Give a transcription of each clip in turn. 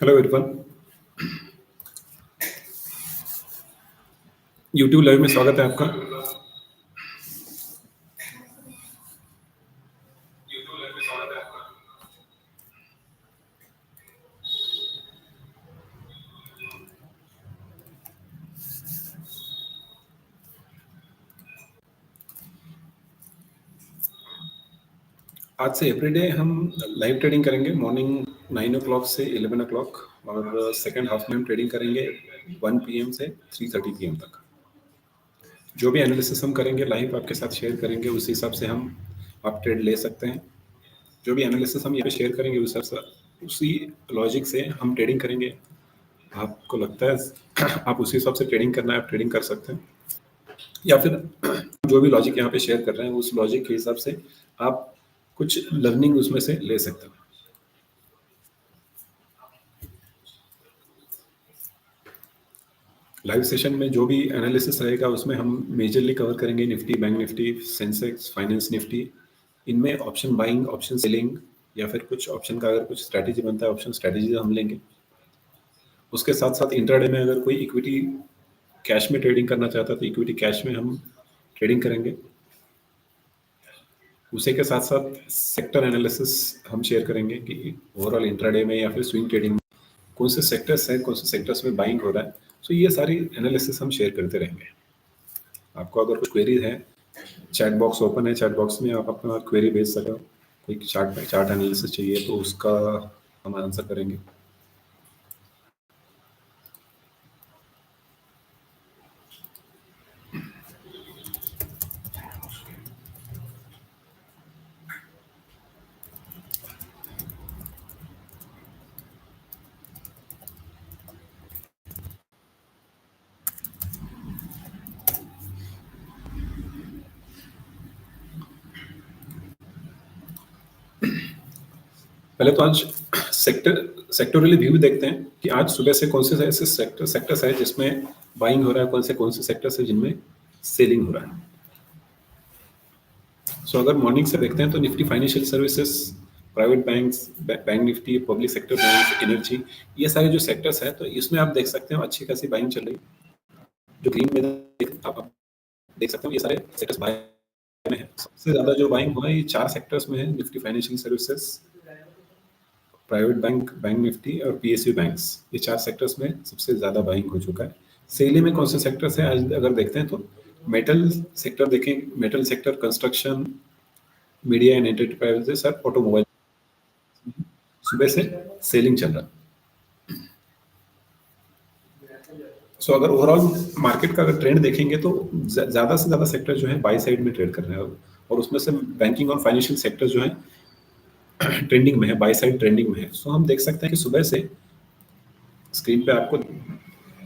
Hello Irfan. YouTube live में स्वागत है आपका। आज से एवरीडे हम लाइव ट्रेडिंग करेंगे मॉर्निंग 9 o'clock से 11 o'clock, और सेकेंड हाफ में हम ट्रेडिंग करेंगे 1 PM से 3:30 PM तक। जो भी एनालिसिस हम करेंगे लाइव आपके साथ शेयर करेंगे, उसी हिसाब से हम आप ट्रेड ले सकते हैं। जो भी एनालिसिस हम यहाँ पे शेयर करेंगे उसी लॉजिक से हम ट्रेडिंग करेंगे। आपको लगता है आप उसी हिसाब से ट्रेडिंग करना है, आप ट्रेडिंग कर सकते हैं, या फिर जो भी लॉजिक यहाँ पे शेयर कर रहे हैं उस लॉजिक के हिसाब से आप कुछ लर्निंग उसमें से ले सकते हैं। लाइव सेशन में जो भी एनालिसिस रहेगा उसमें हम मेजरली कवर करेंगे Nifty, bank Nifty, Sensex, finance Nifty. इनमें ऑप्शन बाइंग, ऑप्शन सेलिंग, या फिर कुछ ऑप्शन का अगर कुछ स्ट्रैटेजी बनता है ऑप्शन स्ट्रैटेजी हम लेंगे। उसके साथ साथ इंट्राडे में अगर कोई इक्विटी कैश में ट्रेडिंग करना चाहता है तो इक्विटी कैश में हम ट्रेडिंग करेंगे। उसी के साथ साथ सेक्टर एनालिसिस हम शेयर करेंगे कि ओवरऑल इंट्राडे में या फिर स्विंग ट्रेडिंग में कौन से सेक्टर्स हैं, कौन से सेक्टर्स में बाइंग हो रहा है। तो ये सारी एनालिसिस हम शेयर करते रहेंगे। आपको अगर कुछ क्वेरी है, चैट बॉक्स ओपन है, चैट बॉक्स में आप अपना क्वेरी भेज सकते हो। कोई चार्ट एनालिसिस चाहिए तो उसका हम आंसर करेंगे। पहले तो आज सेक्टोरली व्यू देखते हैं कि आज सुबह से कौन से ऐसे सेक्टर्स है जिसमें बाइंग हो रहा है, कौन से सेक्टर्स है जिनमें सेलिंग हो रहा है। सो अगर मॉर्निंग से देखते हैं तो Nifty financial services, private banks, bank Nifty, public sector bank, energy, ये सारे जो सेक्टर्स है तो इसमें आप देख सकते हो अच्छी खासी बाइंग चल रही। जो ग्रीन में आप देख सकते हो ये सारे सेक्टर्स बाय में है। सबसे ज्यादा जो बाइंग हुआ है ये 4 सेक्टर्स में है, Nifty financial services, private bank, bank Nifty और पीएसयू बैंक्स। ये 4 सेक्टर्स में सबसे ज्यादा बाइंग हो चुका है। सेलिंग में कौन से सेक्टर्स है आज अगर देखते हैं तो मेटल सेक्टर देखें, metal sector, construction, media and enterprises और ऑटोमोबाइल सुबह से सेलिंग चल रहा है। सो अगर ओवरऑल मार्केट का अगर ट्रेंड देखेंगे तो ज्यादा से ज्यादा सेक्टर जो है बाई साइड में ट्रेड कर रहे हैं, और उसमें से बैंकिंग और फाइनेंशियल सेक्टर जो है ट्रेंडिंग में है, बाई साइड ट्रेंडिंग में है। सो हम देख सकते हैं कि सुबह से स्क्रीन पे आपको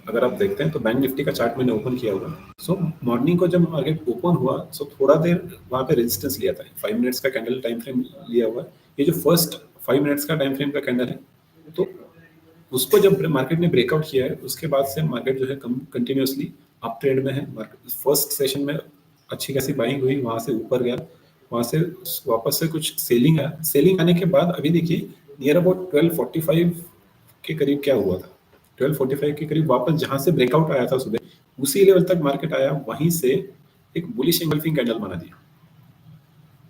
अगर आप देखते हैं तो बैंक निफ्टी का चार्ट मैंने ओपन किया हुआ। सो मॉर्निंग को जब मार्केट ओपन हुआ सो थोड़ा देर वहां पे रेजिस्टेंस लिया था, 5 मिनट्स का कैंडल टाइम फ्रेम लिया हुआ है। ये जो फर्स्ट 5 मिनट्स का टाइम फ्रेम का कैंडल है तो उसको जब मार्केट ने ब्रेकआउट किया है उसके बाद से मार्केट जो है कंटिन्यूअसली अप ट्रेंड में है। फर्स्ट सेशन में अच्छी खासी बाइंग हुई, वहां से ऊपर गया, वहां से वापस से कुछ सेलिंग आया। सेलिंग आने के बाद अभी देखिए नियर अबाउट 12:45 के करीब क्या हुआ था, 12:45 के करीब वापस जहां से ब्रेकआउट आया था सुबह उसी लेवल तक मार्केट आया, वहीं से एक बुलिश एंगल्फिंग कैंडल बना दिया।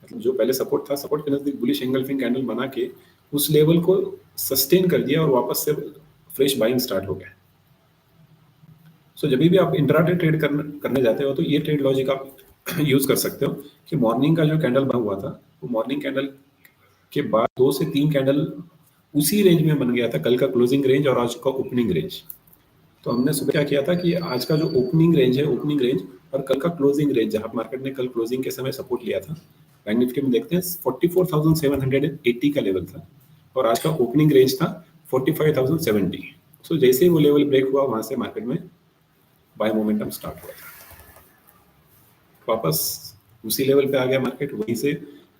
मतलब जो पहले सपोर्ट था, सपोर्ट के नजदीक बुलिश एंगल्फिंग कैंडल बना के उस लेवल को सस्टेन कर दिया और वापस से फ्रेश बाइंग स्टार्ट हो गया। सो जब भी आप इंट्राडे ट्रेड करने जाते हो तो ये ट्रेड लॉजिक आप यूज कर सकते हो कि मॉर्निंग का जो कैंडल बना हुआ था वो मॉर्निंग कैंडल के बाद 2 से 3 कैंडल उसी रेंज में बन गया था, कल का क्लोजिंग रेंज और आज का ओपनिंग रेंज। तो हमने सुबह क्या किया था कि आज का जो ओपनिंग रेंज है, ओपनिंग रेंज और कल का क्लोजिंग रेंज जहां मार्केट ने कल क्लोजिंग के समय सपोर्ट लिया था, बैंक निफ्टी में देखते हैं 44,780 का लेवल था और आज का ओपनिंग रेंज था 45,070। सो जैसे ही वो लेवल ब्रेक हुआ वहां से मार्केट में बाय मोमेंटम स्टार्ट हुआ था, वापस उसी लेवल पे आ गया मार्केट, वहीं से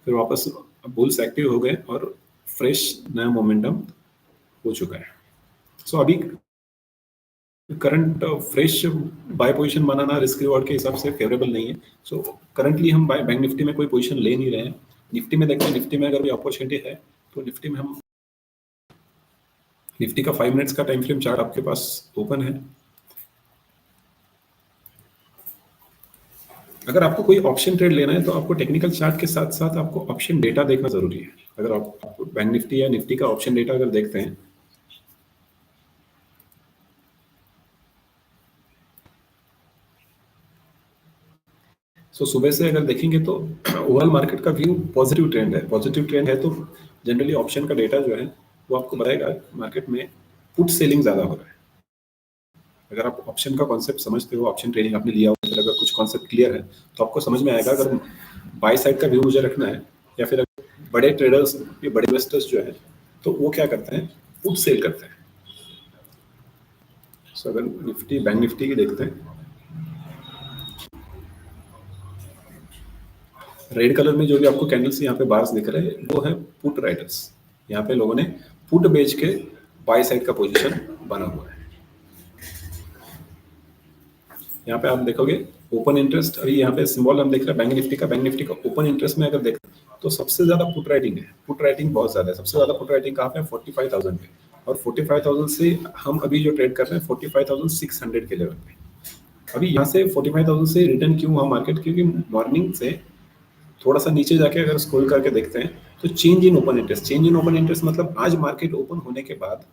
फिर वापस बुल्स एक्टिव हो गए और फ्रेश नया मोमेंटम हो चुका है। सो अभी करंट फ्रेश बाय पोजीशन बनाना रिस्क रिवॉर्ड के हिसाब से फेवरेबल नहीं है। सो करंटली हम बाय बैंक निफ्टी में कोई पोजीशन ले नहीं रहे हैं। निफ्टी में देखते हैं, निफ्टी में अगर कोई अपॉर्चुनिटी है तो निफ्टी में हम निफ्टी का 5 मिनट्स का टाइम फ्रेम चार्ट आपके पास ओपन है। अगर आपको कोई ऑप्शन ट्रेड लेना है तो आपको टेक्निकल चार्ट के साथ साथ आपको ऑप्शन डेटा देखना जरूरी है। अगर आप बैंक निफ्टी या निफ्टी का ऑप्शन डेटा अगर देखते हैं, तो सुबह से अगर देखेंगे तो ओवरऑल मार्केट का व्यू पॉजिटिव ट्रेंड है। पॉजिटिव ट्रेंड है तो जनरली ऑप्शन का डेटा जो है वो आपको बताएगा मार्केट में पुट सेलिंग ज्यादा हो रहा है। अगर आप ऑप्शन का कॉन्सेप्ट समझते हो, ऑप्शन ट्रेडिंग आपने लिया हो, फिर अगर कुछ कॉन्सेप्ट क्लियर है तो आपको समझ में आएगा अगर बाय साइड का व्यू मुझे रखना है या फिर बड़े ट्रेडर्स या बड़े इन्वेस्टर्स जो है तो वो क्या करते हैं, पुट सेल करते हैं। सो अगर निफ्टी बैंक निफ्टी की देखते हैं, रेड कलर में जो भी आपको कैंडल्स यहाँ पे बार्स दिख रहे हैं वो है पुट राइटर्स। यहाँ पे लोगों ने पुट बेच के बाय साइड का पोजीशन बना हुआ है। यहाँ पे आप देखोगे ओपन इंटरेस्ट, अभी यहाँ पे सिंबल हम देख रहे हैं बैंक निफ्टी का। बैंक निफ्टी का ओपन इंटरेस्ट में अगर देखें तो सबसे ज्यादा पुट राइटिंग है। पुट राइटिंग बहुत ज्यादा है। सबसे ज्यादा पुट राइटिंग कहाँ पे है, 45,000 पे। और 45,000 से हम अभी जो ट्रेड कर रहे हैं 45,600 के लेवल पे। अभी यहाँ से 45,000 से रिटर्न क्यों हुआ मार्केट, क्योंकि मॉर्निंग से थोड़ा सा नीचे जाके अगर स्क्रॉल करके देखते हैं तो change in open interest, change in open interest मतलब आज मार्केट ओपन होने के बाद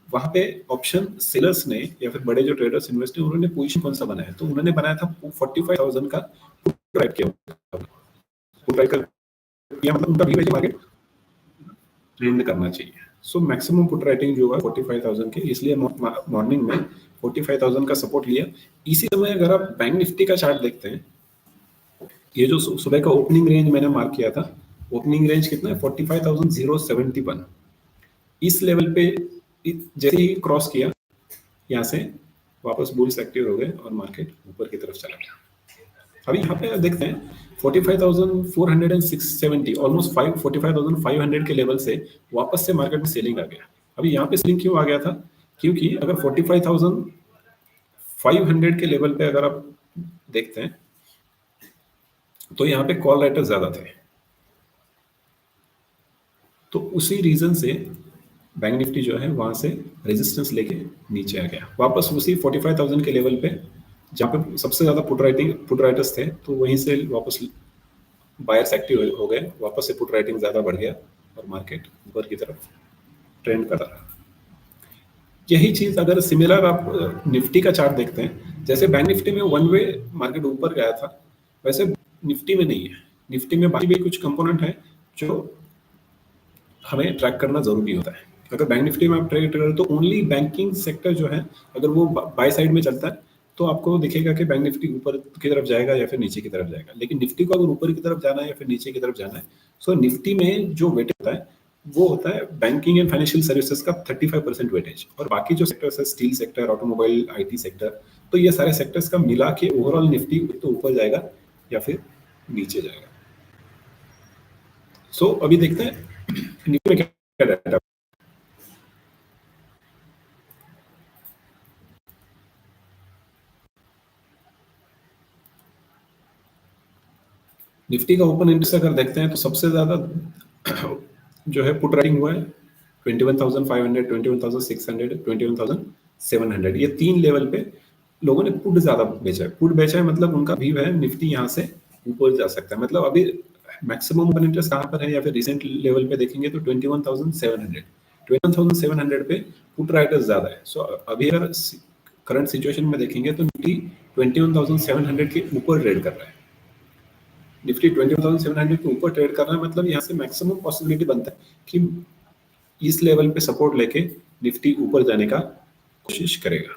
वहां पे ऑप्शन सेलर्स ने या फिर बड़े जो ट्रेडर्स इन्वेस्टर उन्होंने पोजीशन कौन सा बनाया, तो उन्होंने बनाया था 45,000 का पुट राइट किया। पुट राइट किया मतलब उनका व्यू है कि मार्केट ट्रेंड करना चाहिए। सो मैक्सिमम पुट राइटिंग जो है 45,000 के, इसलिए मॉर्निंग में 45,000 का सपोर्ट लिया। इसी समय अगर आप बैंक निफ्टी का चार्ट देखते हैं, ये जो सुबह का ओपनिंग रेंज मैंने मार्क किया था, ओपनिंग रेंज कितना है 45,071। इस लेवल पे जैसे ही क्रॉस किया यहाँ से वापस बुल्स एक्टिव हो गए और मार्केट ऊपर की तरफ चला गया। अभी यहाँ पे देखते हैं 45,470 ऑलमोस्ट 45,500 के लेवल से वापस से मार्केट में सेलिंग आ गया। अभी यहाँ पे सेलिंग क्यों आ गया था, क्योंकि अगर 45,500 के लेवल पे अगर आप देखते हैं तो यहाँ पे कॉल राइटर ज्यादा थे, तो उसी रीजन से बैंक निफ्टी जो है वहां से रेजिस्टेंस लेके नीचे आ गया वापस उसी 45,000 के लेवल पे, जहाँ पे सबसे ज्यादा पुट राइटर्स थे, तो वहीं से वापस बायर्स एक्टिव हो गए, वापस से पुट राइटिंग ज्यादा बढ़ गया और मार्केट ऊपर की तरफ ट्रेंड कर रहा। यही चीज अगर सिमिलर आप निफ्टी का चार्ट देखते हैं, जैसे बैंक निफ्टी में वन वे मार्केट ऊपर गया था, वैसे निफ्टी में नहीं है। निफ्टी में बाकी भी कुछ कंपोनेंट है जो हमें ट्रैक करना जरूरी होता है। अगर बैंक निफ्टी में आप ट्रेड कर रहे हो तो ओनली बैंकिंग सेक्टर जो है अगर वो बाय साइड में चलता है तो आपको दिखेगा कि बैंक निफ्टी ऊपर की तरफ जाएगा या फिर नीचे की तरफ जाएगा। लेकिन निफ्टी को अगर ऊपर की तरफ जाना है या फिर नीचे की तरफ जाना है, सो निफ्टी में जो वेट होता है वो होता है बैंकिंग एंड फाइनेंशियल सर्विसेज का 35% वेटेज, और बाकी जो सेक्टर्स है steel sector, automobile, IT sector, तो ये सारे सेक्टर्स का मिला के ओवरऑल निफ्टी तो ऊपर जाएगा या फिर नीचे जाएगा। सो अभी देखते हैं निफ्टी में क्या डाटा। निफ्टी का ओपन इंडेक्स अगर देखते हैं तो सबसे ज्यादा जो है पुट राइटिंग हुआ है 21,500, 21,600, 21,700, ये तीन लेवल पे लोगों ने पुट ज्यादा बेचा है। पुट बेचा है मतलब उनका व्यू है निफ्टी यहाँ से ऊपर जा सकता है। मतलब अभी मैक्सिमम ओपन इंटरेस्ट कहाँ पर है या फिर रिसेंट लेवल पे देखेंगे तो 21,700, 21,700 पे पुट राइटर्स ज्यादा है। सो अभी अगर करंट सिचुएशन में देखेंगे तो निफ्टी 21,700 के ऊपर ट्रेड कर रहा है। निफ्टी 21,700 के ऊपर ट्रेड कर रहा है, मतलब यहाँ से मैक्सिमम पॉसिबिलिटी बनता है कि इस लेवल पे सपोर्ट लेके निफ्टी ऊपर जाने का कोशिश करेगा।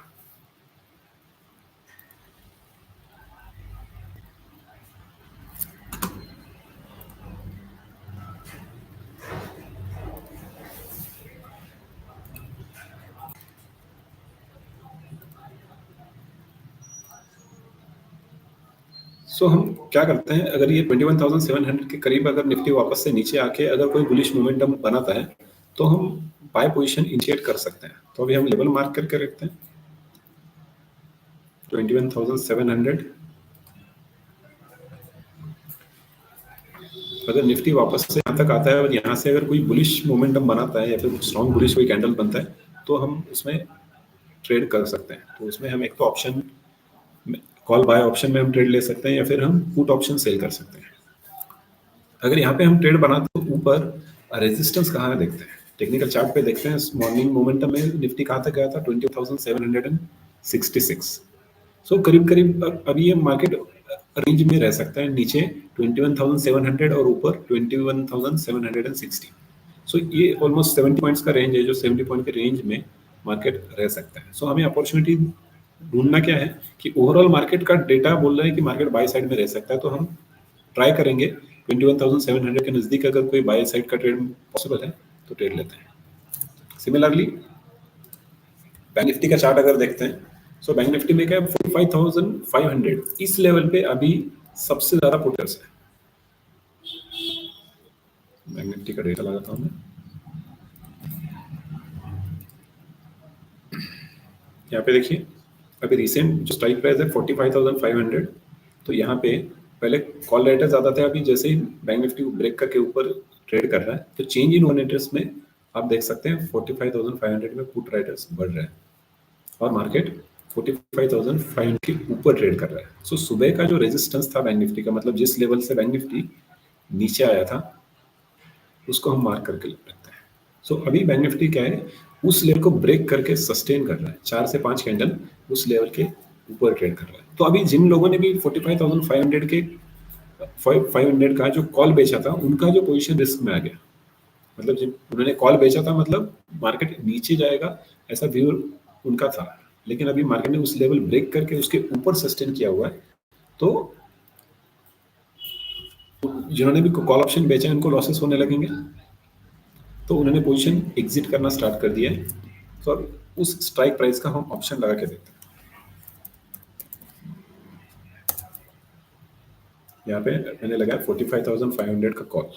सो हम क्या करते हैं, अगर ये 21,700 के करीब अगर निफ्टी वापस से नीचे आके अगर कोई बुलिश मोमेंटम बनाता है तो हम बाय पोजीशन इनिशिएट कर सकते हैं। तो अभी हम लेवल मार्क करके रखते हैं 21,700। अगर निफ्टी वापस से यहाँ तक आता है और यहाँ से अगर कोई बुलिश मोमेंटम बनाता है या फिर स्ट्रॉन्ग बुलिश कोई कैंडल बनता है तो हम उसमें ट्रेड कर सकते हैं। तो उसमें हम एक तो ऑप्शन कॉल बाय ऑप्शन में हम ट्रेड ले सकते हैं, या फिर हम पुट ऑप्शन सेल कर सकते हैं। अगर यहाँ पे हम ट्रेड बनाते तो ऊपर रेजिस्टेंस कहाँ है देखते हैं, टेक्निकल चार्ट पे देखते हैं। मॉर्निंग मोमेंटम में निफ्टी कहाँ तक गया था, 20,766। सो करीब करीब अभी ये मार्केट रेंज में रह सकता है, नीचे 21,700 और ऊपर 21,760। सो ये ऑलमोस्ट 70 पॉइंट्स का रेंज है, जो 70 पॉइंट के रेंज में मार्केट रह सकता है। सो हमें अपॉर्चुनिटी ढूंढना क्या है कि ओवरऑल मार्केट का डेटा बोल रहा है कि मार्केट बाय साइड में रह सकता है, तो हम ट्राई करेंगे 21,700 के नज़दीक अगर कोई बाय साइड का ट्रेड पॉसिबल है तो ट्रेड लेते हैं। सिमिलरली बैंक निफ्टी का चार्ट अगर देखते हैं, सो बैंक निफ्टी में क्या है, 45,500 इस लेवल पे अभी सबसे ज्यादा पुटर्स है। बैंक निफ्टी का डेटा लगाता हूँ मैं। यहाँ पे देखिए अभी रिसेंट जो स्ट्राइक प्राइस है 45,500। तो यहाँ पे पहले कॉल राइटर ज्यादा थे, अभी जैसे ही बैंक निफ्टी ब्रेक करके ऊपर ट्रेड कर रहा है तो चेंज इन ओपन इंटरेस्ट में आप देख सकते हैं 45,500 में पुट राइटर्स बढ़ रहे हैं और मार्केट 45,500 के ऊपर ट्रेड कर रहा है। सो सुबह का जो रेजिस्टेंस था बैंक निफ्टी का, मतलब जिस लेवल से बैंक निफ्टी नीचे आया था, उसको हम मार्क करके रखते हैं। सो अभी बैंक निफ्टी क्या है, उस लेवल को ब्रेक करके सस्टेन कर रहा है, 4 से 5 कैंडल उस लेवल के ऊपर ट्रेड कर रहा है। तो अभी जिन लोगों ने भी 45,500 के 500 का जो कॉल बेचा था, उनका जो पोजीशन रिस्क में आ गया। मतलब जिन उन्होंने कॉल बेचा था, मतलब मार्केट नीचे जाएगा ऐसा व्यू उनका था, लेकिन अभी मार्केट ने उस लेवल ब्रेक करके उसके ऊपर सस्टेन किया हुआ है। तो जिन्होंने भी कॉल ऑप्शन बेचा है उनको लॉसेस होने लगेंगे, तो उन्होंने पोजीशन एग्जिट करना स्टार्ट कर दिया है। तो अब उस स्ट्राइक प्राइस का हम ऑप्शन लगा के देखते हैं। यहाँ पे मैंने लगाया 45,500 का कॉल।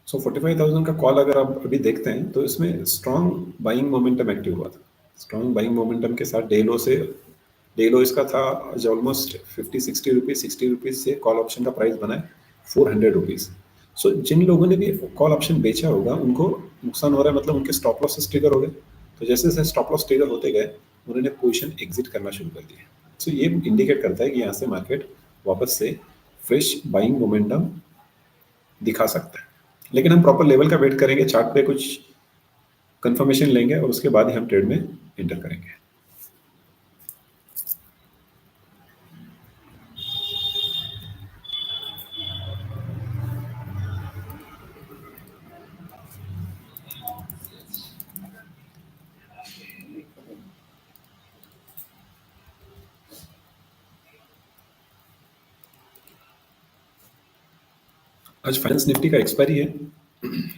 सो 45,000 का कॉल अगर आप अभी देखते हैं तो इसमें स्ट्रॉन्ग बाइंग मोमेंटम एक्टिव हुआ था। स्ट्रॉन्ग बाइंग मोमेंटम के साथ डे लो इसका था ऑलमोस्ट 50-60 रुपीज, 60 रुपीज से कॉल ऑप्शन का प्राइस बना है 400 रुपीज। सो जिन लोगों ने भी कॉल ऑप्शन बेचा होगा उनको नुकसान हो रहा है, मतलब उनके स्टॉप लॉसेस ट्रिगर हो गए। तो जैसे जैसे स्टॉप लॉस ट्रिगर होते गए उन्होंने पोजीशन एग्जिट करना शुरू कर दिया। सो ये इंडिकेट करता है कि यहाँ से मार्केट वापस से फ्रेश बाइंग मोमेंटम दिखा सकता है। लेकिन हम प्रॉपर लेवल का वेट करेंगे, चार्ट पे कुछ कंफर्मेशन लेंगे और उसके बाद ही हम ट्रेड में एंटर करेंगे। आज फाइनेंस निफ्टी का एक्सपायरी है।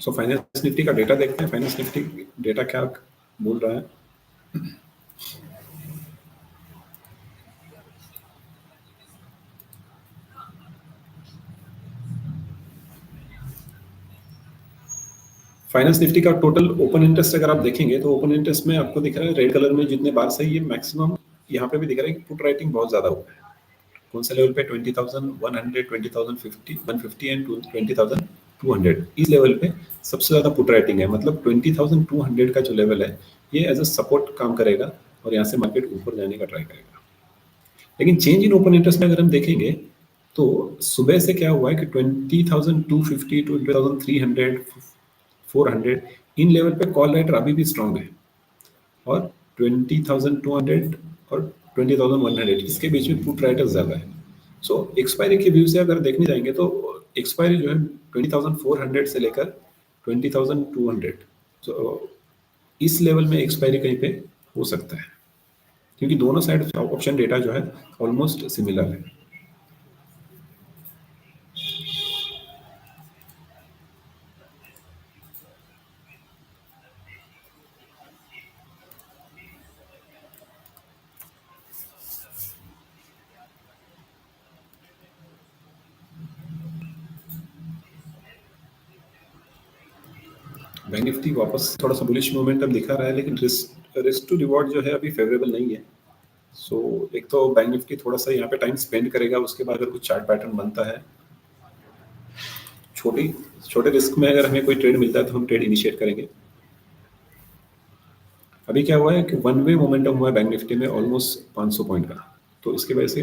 सो फाइनेंस निफ्टी का डेटा देखते हैं, फाइनेंस निफ्टी डेटा क्या बोल रहा है। फाइनेंस निफ्टी का टोटल ओपन इंटरेस्ट अगर आप देखेंगे तो ओपन इंटरेस्ट में आपको दिख रहा है रेड कलर में जितने बार से ये मैक्सिमम यहाँ पे भी दिख रहा है कि पुट राइटिंग बहुत ज्यादा हुआ है। कौन सा लेवल पे 20,100, 20,050, 150 एंड 20,200 इस लेवल पे सबसे ज्यादा पुट राइटिंग है। मतलब 20,200 का जो लेवल है ये एज अ सपोर्ट काम करेगा और यहाँ से मार्केट ऊपर जाने का ट्राई करेगा। लेकिन चेंज इन ओपन इंटरेस्ट में अगर हम देखेंगे तो सुबह से क्या हुआ है कि 20,250, 20,300, 400 इन लेवल पे कॉल राइटर अभी भी स्ट्रांग है और 20,200 और 20,100 इसके बीच में पुट राइटर ज्यादा है। सो एक्सपायरी के व्यू से अगर देखने जाएंगे तो एक्सपायरी जो है 20,400 से लेकर 20,200, तो इस लेवल में एक्सपायरी कहीं पे हो सकता है, क्योंकि दोनों साइड ऑप्शन डेटा जो है ऑलमोस्ट सिमिलर है। बैंक निफ्टी वापस थोड़ा सा बुलिश मोमेंटम दिखा रहा है, लेकिन रिस्क टू रिवॉर्ड जो है अभी फेवरेबल नहीं है। सो एक तो बैंक निफ्टी थोड़ा सा यहाँ पे टाइम स्पेंड करेगा, उसके बाद अगर कुछ चार्ट पैटर्न बनता है छोटे रिस्क में अगर हमें कोई ट्रेड मिलता है तो हम ट्रेड इनिशिएट करेंगे। अभी क्या हुआ है कि वन वे मोमेंटम हुआ है बैंक निफ्टी में ऑलमोस्ट 500 पॉइंट का, तो इसकी वजह से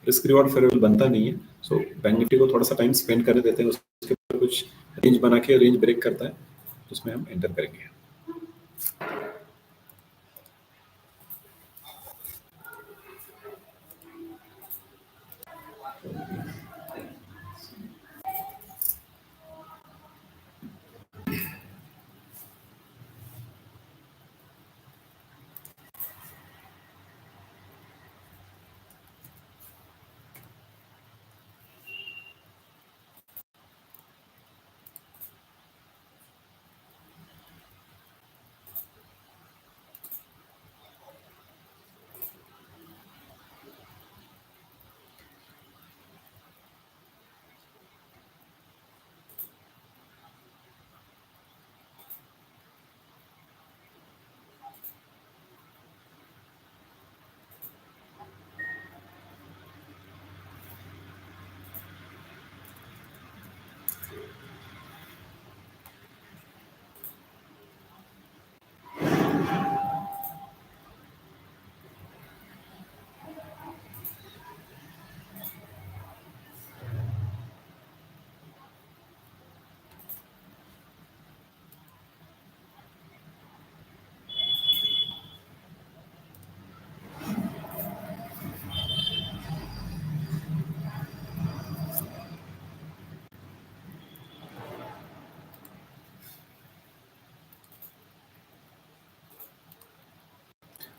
रिस्क रिवॉर्ड फेवरेबल बनता नहीं है। सो बैंक निफ्टी को थोड़ा सा टाइम स्पेंड करने देते हैं, उसके ऊपर कुछ रेंज बना के रेंज ब्रेक करता है, उसमें हम एंटर करेंगे।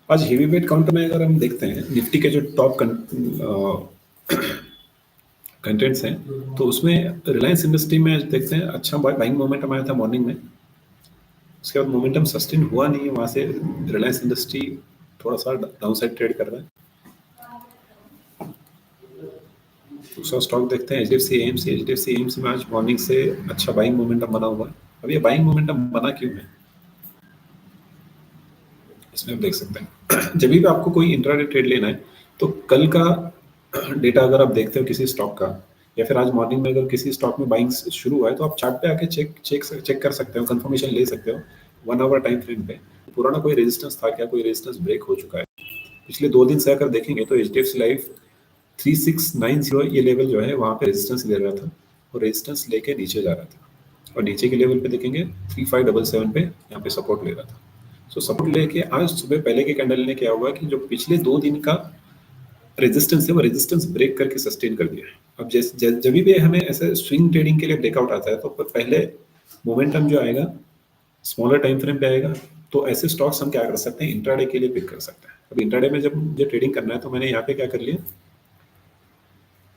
आज हेवी वेट काउंटर में अगर हम देखते हैं निफ्टी के जो टॉप कंटेंट्स हैं, तो उसमें रिलायंस इंडस्ट्री में आज देखते हैं अच्छा बाइंग मोमेंटम आया था मॉर्निंग में, उसके बाद मोमेंटम सस्टेन हुआ नहीं है, वहाँ से रिलायंस इंडस्ट्री थोड़ा सा डाउन साइड ट्रेड कर रहा है। दूसरा स्टॉक देखते हैं एचडीएफसी एएमसी। एचडीएफसी एएमसी में आज मॉर्निंग से अच्छा बाइंग मोमेंटम बना हुआ है। अब ये बाइंग मोमेंटम बना क्यों है, इसमें आप देख सकते हैं जब भी आपको कोई इंट्राडे ट्रेड लेना है तो कल का डेटा अगर आप देखते हो किसी स्टॉक का, या फिर आज मॉर्निंग में अगर किसी स्टॉक में बाइंग शुरू हुआ है तो आप चार्ट पे आके चेक कर सकते हो, कंफर्मेशन ले सकते हो 1 आवर टाइम फ्रेम पे पुराना कोई रेजिस्टेंस था क्या, कोई रेजिस्टेंस ब्रेक हो चुका है। पिछले 2 दिन से अगर देखेंगे तो एचडीएफसी लाइफ 3690 ये लेवल जो है वहाँ पे रेजिस्टेंस ले रहा था और रेजिस्टेंस लेके नीचे जा रहा था, और नीचे के लेवल पे देखेंगे 3577 पे यहाँ पे सपोर्ट ले रहा था। सो सपोर्ट लेके आज सुबह पहले के कैंडल ने क्या हुआ कि जो पिछले 2 दिन का रेजिस्टेंस है वो रेजिस्टेंस ब्रेक करके सस्टेन कर दिया है। अब जब भी हमें ऐसे स्विंग ट्रेडिंग के लिए ब्रेकआउट आता है तो पहले मोमेंटम जो आएगा स्मॉलर टाइम फ्रेम पे आएगा, तो ऐसे स्टॉक्स हम क्या कर सकते हैं इंट्राडे के लिए पिक कर सकते हैं। अब इंट्राडे में जब मुझे ट्रेडिंग करना है तो मैंने यहाँ पे क्या कर लिया,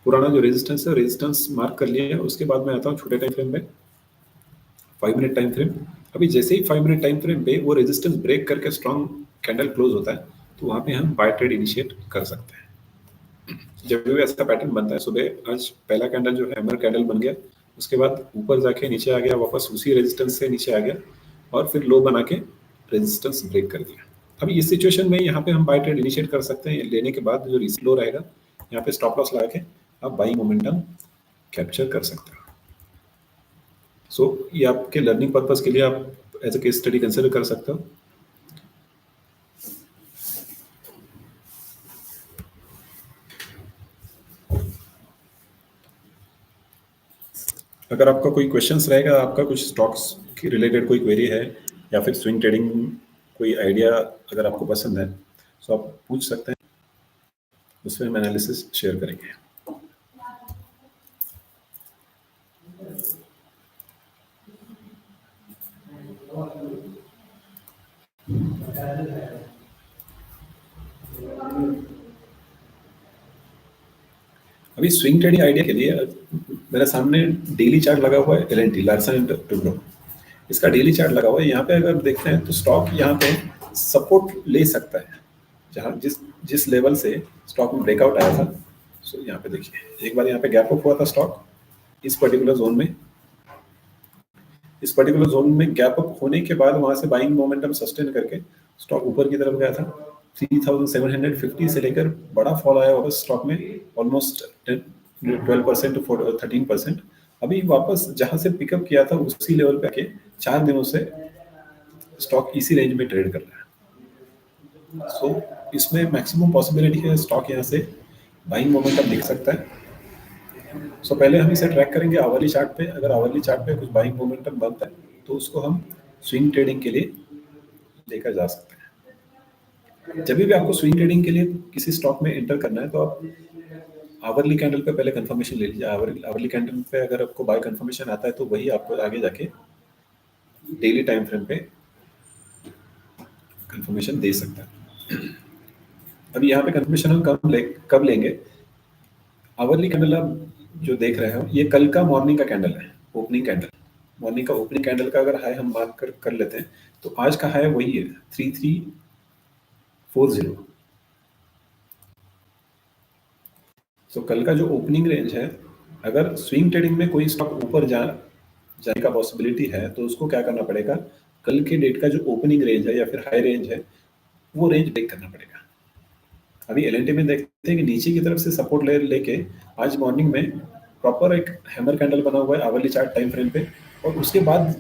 पुराना जो रेजिस्टेंस है रेजिस्टेंस मार्क कर लिया है, उसके बाद मैं आता हूँ छोटे टाइम फ्रेम पे 5 मिनट टाइम फ्रेम। अभी जैसे ही 5 मिनट टाइम फ्रेम पे वो रेजिस्टेंस ब्रेक करके स्ट्रॉन्ग कैंडल क्लोज होता है तो वहाँ पे हम बाय ट्रेड इनिशिएट कर सकते हैं। जब भी ऐसा पैटर्न बनता है, सुबह आज पहला कैंडल जो है हैमर कैंडल बन गया, उसके बाद ऊपर जाके नीचे आ गया, वापस उसी रेजिस्टेंस से नीचे आ गया और फिर लो बना के रेजिस्टेंस ब्रेक कर दिया। अभी इस सिचुएशन में यहाँ पे हम बाय ट्रेड इनिशिएट कर सकते हैं। लेने के बाद जो रीसेट लो रहेगा यहाँ पे स्टॉप लॉस लगा के आप बाइंग मोमेंटम कैप्चर कर सकते हो। सो ये आपके लर्निंग पर्पस के लिए आप as a case study consider कर सकते हो। अगर आपका कोई क्वेश्चंस रहेगा, आपका कुछ स्टॉक्स की रिलेटेड कोई क्वेरी है या फिर स्विंग ट्रेडिंग कोई आइडिया अगर आपको पसंद है तो आप पूछ सकते हैं, उसमें हम एनालिसिस शेयर करेंगे। अभी स्विंग ट्रेडिंग आइडिया के लिए मेरे सामने डेली चार्ट लगा हुआ है एलएनटी लार्सन एंड टुब्रो, इसका डेली चार्ट लगा हुआ है। यहाँ पे अगर देखते हैं तो स्टॉक यहाँ पे सपोर्ट ले सकता है, जहाँ जिस जिस लेवल से स्टॉक में ब्रेकआउट आया था। सो यहाँ पे देखिए एक बार यहाँ पे गैप अप हुआ था स्टॉक इस पर्टिकुलर जोन में, इस पर्टिकुलर जोन में गैप अप होने के बाद वहां से बाइंग मोमेंटम सस्टेन करके स्टॉक ऊपर की तरफ गया था। 3750 से लेकर बड़ा फॉल आया वापस स्टॉक में ऑलमोस्ट 12% टू 13%। अभी वापस जहां से पिकअप किया था उसी लेवल पे आके 4 दिनों से स्टॉक इसी रेंज में ट्रेड कर रहा है। सो इसमें मैक्सिमम पॉसिबिलिटी है स्टॉक यहाँ से बाइंग मोमेंटम दिख सकता है। सो पहले हम इसे ट्रैक करेंगे आवरली चार्ट पे। अगर आवरली चार्ट पे कुछ बाइंग मोमेंटम बनता है तो उसको हम स्विंग ट्रेडिंग के लिए लेकर जा सकते हैं। जब भी आपको स्विंग ट्रेडिंग के लिए किसी स्टॉक में एंटर करना है तो आप आवरली कैंडल पे पहले कंफर्मेशन ले लीजिए। आवरली कैंडल पे अगर आपको बाय कंफर्मेशन आता है तो वही आपको आगे जाके डेली टाइम फ्रेम पे कंफर्मेशन दे सकता है। अभी यहाँ पे कंफर्मेशन हम कब लेंगे? आवरली कैंडल आप जो देख रहे हो ये कल का मॉर्निंग का कैंडल है, ओपनिंग कैंडल। मॉर्निंग का ओपनिंग कैंडल का अगर हाई हम मार्क कर लेते हैं तो आज का हाई वही है 3340। सो कल का जो ओपनिंग रेंज है, अगर स्विंग ट्रेडिंग में कोई स्टॉक ऊपर जाने का पॉसिबिलिटी है तो उसको क्या करना पड़ेगा, कल के डेट का जो ओपनिंग रेंज है या फिर हाई रेंज है वो रेंज ब्रेक करना पड़ेगा। अभी एलएनटी में देखते हैं कि नीचे की तरफ से सपोर्ट लेके आज मॉर्निंग में प्रॉपर एक हैमर कैंडल बना हुआ है आवरली चार्ट टाइम फ्रेम पे, और उसके बाद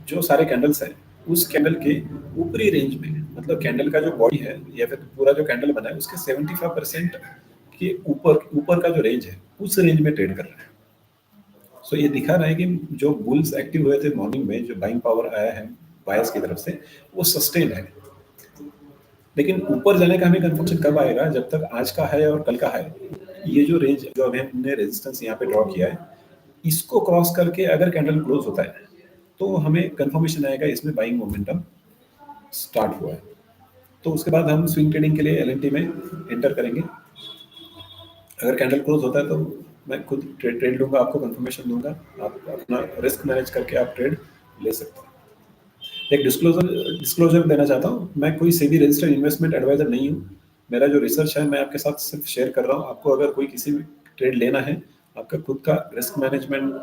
जो सारे कैंडल्स हैं उस कैंडल के ऊपरी रेंज में, मतलब कैंडल का जो बॉडी है या फिर पूरा जो कैंडल बना है उसके 75% के ऊपर ऊपर का जो रेंज है उस रेंज में ट्रेड कर रहा है। सो ये दिखा रहा है कि जो बुल्स एक्टिव हुए थे मॉर्निंग में, जो बाइंग पावर आया है बायर्स की तरफ से, वो सस्टेन है। लेकिन ऊपर जाने का हमें कंफर्मेशन कब आएगा? जब तक आज का है और कल का है ये जो रेंज जो अभी हमने रेजिस्टेंस यहाँ पे ड्रॉ किया है इसको क्रॉस करके अगर कैंडल क्लोज होता है तो हमें कंफर्मेशन आएगा इसमें बाइंग मोमेंटम स्टार्ट हुआ है। तो उसके बाद हम स्विंग ट्रेडिंग के लिए एलएनटी में एंटर करेंगे। अगर कैंडल क्लोज होता है तो मैं खुद ट्रेड लूंगा, आपको कंफर्मेशन दूंगा, आप अपना रिस्क मैनेज करके आप ट्रेड ले सकते हैं। एक डिस्क्लोजर देना चाहता हूँ, मैं कोई सेबी रजिस्टर्ड इन्वेस्टमेंट एडवाइजर नहीं हूँ। मेरा जो रिसर्च है मैं आपके साथ सिर्फ शेयर कर रहा हूँ। आपको अगर कोई किसी भी ट्रेड लेना है, आपका खुद का रिस्क मैनेजमेंट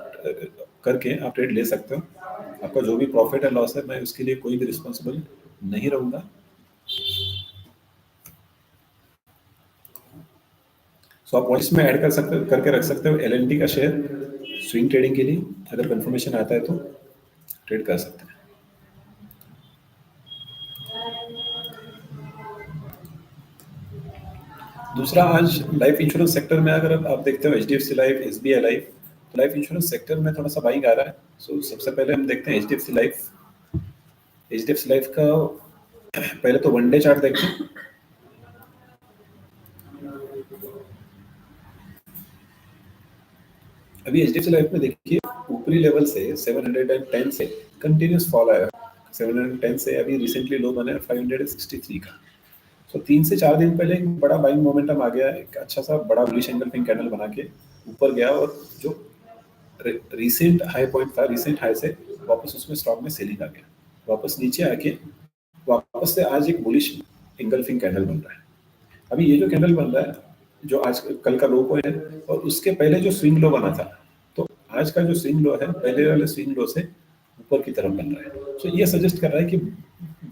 करके आप ट्रेड ले सकते हो। आपका जो भी प्रॉफिट है लॉस है मैं उसके लिए कोई भी रिस्पॉन्सिबल नहीं रहूँगा। सो आप वॉइस में ऐड कर सकते करके रख सकते हो एलएनटी का शेयर स्विंग ट्रेडिंग के लिए। अगर कंफर्मेशन आता है तो ट्रेड कर सकते हैं। दूसरा, आज लाइफ इंश्योरेंस सेक्टर में अगर आप देखते हो एचडीएफसी लाइफ, एसबीआई लाइफ, तो लाइफ इंश्योरेंस सेक्टर में थोड़ा सा बाइंग आ रहा है। सो सबसे पहले हम देखते हैं एचडीएफसी लाइफ। एचडीएफसी लाइफ का पहले तो वन डे चार्ट देखते हैं। अभी एचडीएफसी लाइफ में देखिए ऊपरी लेवल से 710 से कंटिन्यूस फॉल आया। 710 से अभी रिसेंटली लो बना है 563 का। सो 3 से 4 दिन पहले एक बड़ा बाइंग मोमेंटम आ गया, एक अच्छा सा बड़ा बुलिश एंगल्फिंग कैंडल बना के ऊपर गया, और जो रिसेंट हाई पॉइंट था, रिसेंट हाई से वापस उसमें स्टॉक में सेलिंग आ गया। वापस नीचे आके वापस से आज एक बुलिश एंगल्फिंग कैंडल बन रहा है। अभी ये जो कैंडल बन रहा है जो आज कल का लो पॉइंट है और उसके पहले जो स्विंग लो बना था, तो आज का जो स्विंग लो है पहले वाले स्विंग लो से ऊपर की तरफ बन रहा है। तो ये सजेस्ट कर रहा है कि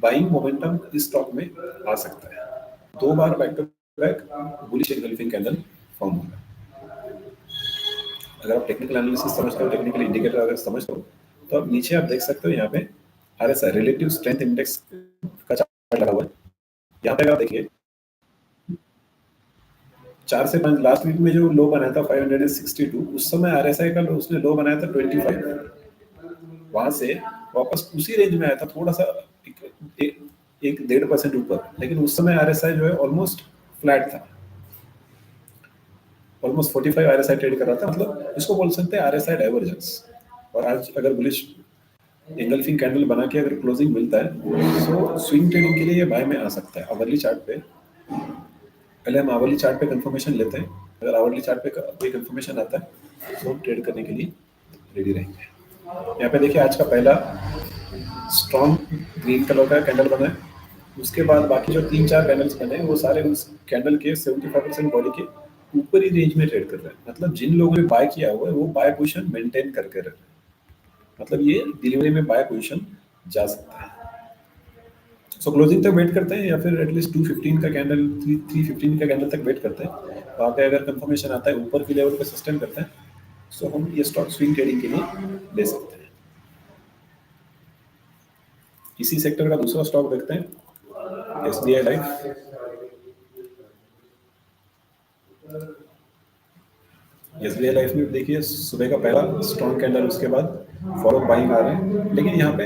बाइंग मोमेंटम इस स्टॉक में आ सकता है। 2 बार back to back bullish engulfing candle form होगा। अगर आप टेक्निकल एनालिसिस समझते हो, टेक्निकल इंडिकेटर अगर समझते हो, तो आप नीचे आप देख सकते हो यहाँ पे आरएसआई रिलेटिव स्ट्रेंथ इंडेक्स का चार्ट लगा हुआ है। यहाँ पे आप देखिए 4 से 5 लास्ट वीक में जो लो बनाया था 562, उस समय आरएसआई का उसने लो बनाया था 25। वहां से वापस उसी रेंज में आया था, थोड़ा सा 1.5% ऊपर, लेकिन उस समय आरएसआई जो है ऑलमोस्ट फ्लैट था। ऑलमोस्ट 45 आरएसआई ट्रेड कर रहा था, मतलब इसको बोल सकते हैं आरएसआई डाइवर्जेंस। और आज अगर बुलिश एंगल्फिंग कैंडल बना के अगर क्लोजिंग मिलता है तो स्विंग ट्रेडिंग के लिए ये बाय में आ सकता है। आवरली चार्ट पे पहले हम आवरली चार्ट पे कंफर्मेशन लेते हैं। अगर आवरली चार्ट पे कोई कंफर्मेशन आता है तो हम ट्रेड करने के लिए रेडी रहेंगे। यहाँ पे देखिए आज का पहला स्ट्रॉन्ग ग्रीन कलर का कैंडल बना है। उसके बाद बाकी जो 3-4 कैंडल्स बने हैं वो सारे उस कैंडल के 75% बॉडी के ऊपरी रेंज में ट्रेड कर रहे हैं। मतलब जिन लोगों ने बाय किया हुआ है वो बाय पोजीशन मेंटेन करके रख रहे हैं। मतलब ये डिलीवरी में बाय पोजीशन जा सकता है। सो क्लोजिंग तक वेट करते हैं या फिर एटलीस्ट 215 का कैंडल 315 का कैंडल तक वेट करते हैं। वहाँ पे अगर कंफर्मेशन आता है ऊपर की लेवल पे सस्टेन करते हैं सो हम ये स्टॉक स्विंग ट्रेडिंग के लिए ले सकते हैं। इसी सेक्टर का दूसरा स्टॉक देखते हैं, एसबीआई लाइफ। एसबीआई लाइफ में देखिए सुबह का पहला स्ट्रॉन्ग कैंडल, उसके बाद फॉलो बाइंग आ रहे हैं, लेकिन यहाँ पे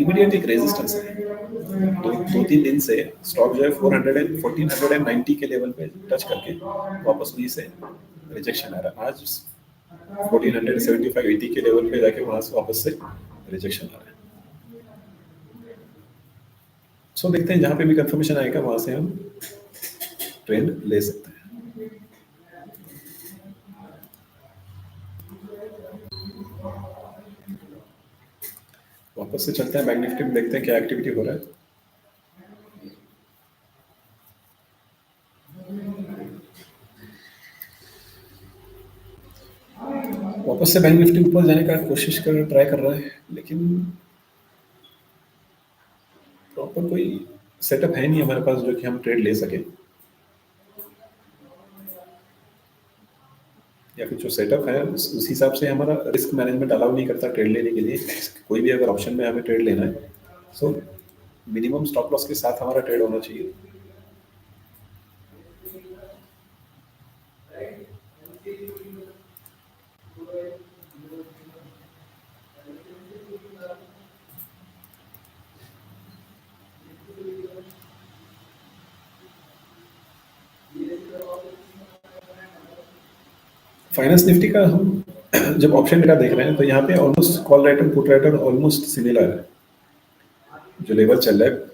इमीडिएट एक रेजिस्टेंस है। दो तीन दिन से स्टॉक जो है 1490 के लेवल पे टच करके वापस वहीं से रिजेक्शन आ रहा है। आज 1475 80 के लेवल पे जाके वहां से वापस से रिजेक्शन आ रहा है। सो देखते हैं, जहाँ पे भी कंफर्मेशन आएगा वहां से हम ट्रेंड ले सकते हैं। वापस से चलते हैं बैंक निफ्टी में, देखते हैं क्या एक्टिविटी हो रहा है। वापस से बैंक निफ्टी ऊपर जाने का कोशिश कर ट्राई कर रहा है, लेकिन प्रॉपर कोई सेटअप है नहीं हमारे पास जो कि हम ट्रेड ले सके, या फिर जो सेटअप है उस हिसाब से हमारा रिस्क मैनेजमेंट अलाउ नहीं करता ट्रेड लेने के लिए। कोई भी अगर ऑप्शन में हमें ट्रेड लेना है, सो मिनिमम स्टॉप लॉस के साथ हमारा ट्रेड होना चाहिए। फाइनेंस निफ्टी का हम जब ऑप्शन डेटा देख रहे हैं तो यहाँ पे almost call writer put writer almost similar है, जो लेवल चल रहा है।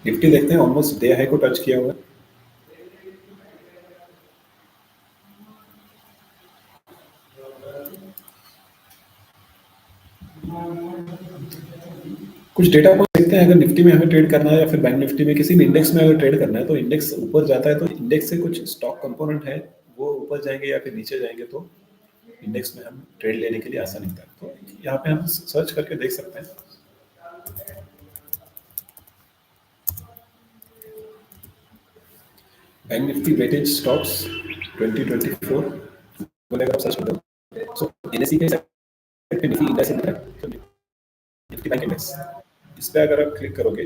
निफ्टी देखते हैं ऑलमोस्ट डे हाई को टच किया हुआ है। कुछ डेटा पॉइंट देखते हैं, अगर निफ्टी में हमें ट्रेड करना है या फिर बैंक निफ्टी में किसी भी इंडेक्स में अगर ट्रेड करना है, तो इंडेक्स ऊपर जाता है तो इंडेक्स से कुछ स्टॉक कंपोनेंट है वो ऊपर जाएंगे या फिर नीचे जाएंगे, तो इंडेक्स में हम ट्रेड लेने के लिए आसान होता है। तो यहाँ पे हम सर्च करके देख सकते हैं। बैंक निफ्टी वेटेज स्टॉक्स 2024 अगर आप सर्च करते हो, सो एनएसई के साइड पे निफ्टी इंडेक्स है, तो निफ्टी बैंक इंडेक्स, इस पे अगर आप क्लिक करोगे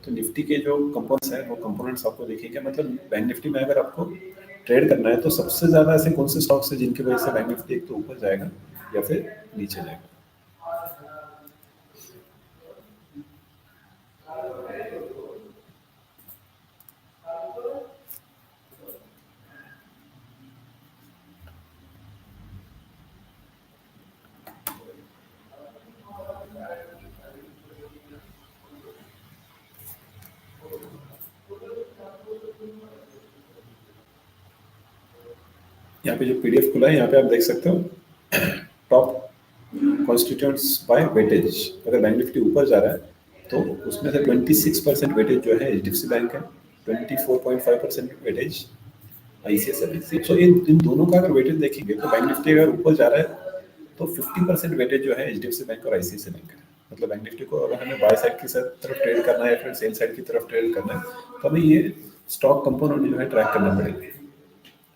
तो निफ्टी के जो कंपोनेंट्स हैं वो कंपोनेंट्स आपको दिखेंगे। मतलब बैंक निफ्टी में अगर आपको ट्रेड करना है तो सबसे ज़्यादा ऐसे कौन से स्टॉक्स हैं जिनकी वजह से बैंक निफ्टी एक तो ऊपर जाएगा या फिर नीचे जाएगा। यहाँ पे जो पीडीएफ खुला है यहाँ पे आप देख सकते हो टॉप कॉन्स्टिट्यूएंट्स बाय वेटेज। अगर बैंक निफ्टी ऊपर जा रहा है तो उसमें से 26% वेटेज जो है एचडीएफसी बैंक है, 24.5% वेटेज आईसीआईसीआई बैंक। सो इन दोनों का अगर वेटेज देखेंगे तो बैंक निफ्टी अगर ऊपर जा रहा है तो 50% वेटेज जो है एचडीएफसी बैंक और आईसीआईसीआई बैंक है। मतलब बैंक निफ्टी को अगर हमें बाय साइड की तरफ ट्रेड करना है या फिर सेल साइड की तरफ ट्रेड करना है तो हमें ये स्टॉक कंपोनेंट जो है ट्रैक करना पड़ेगा।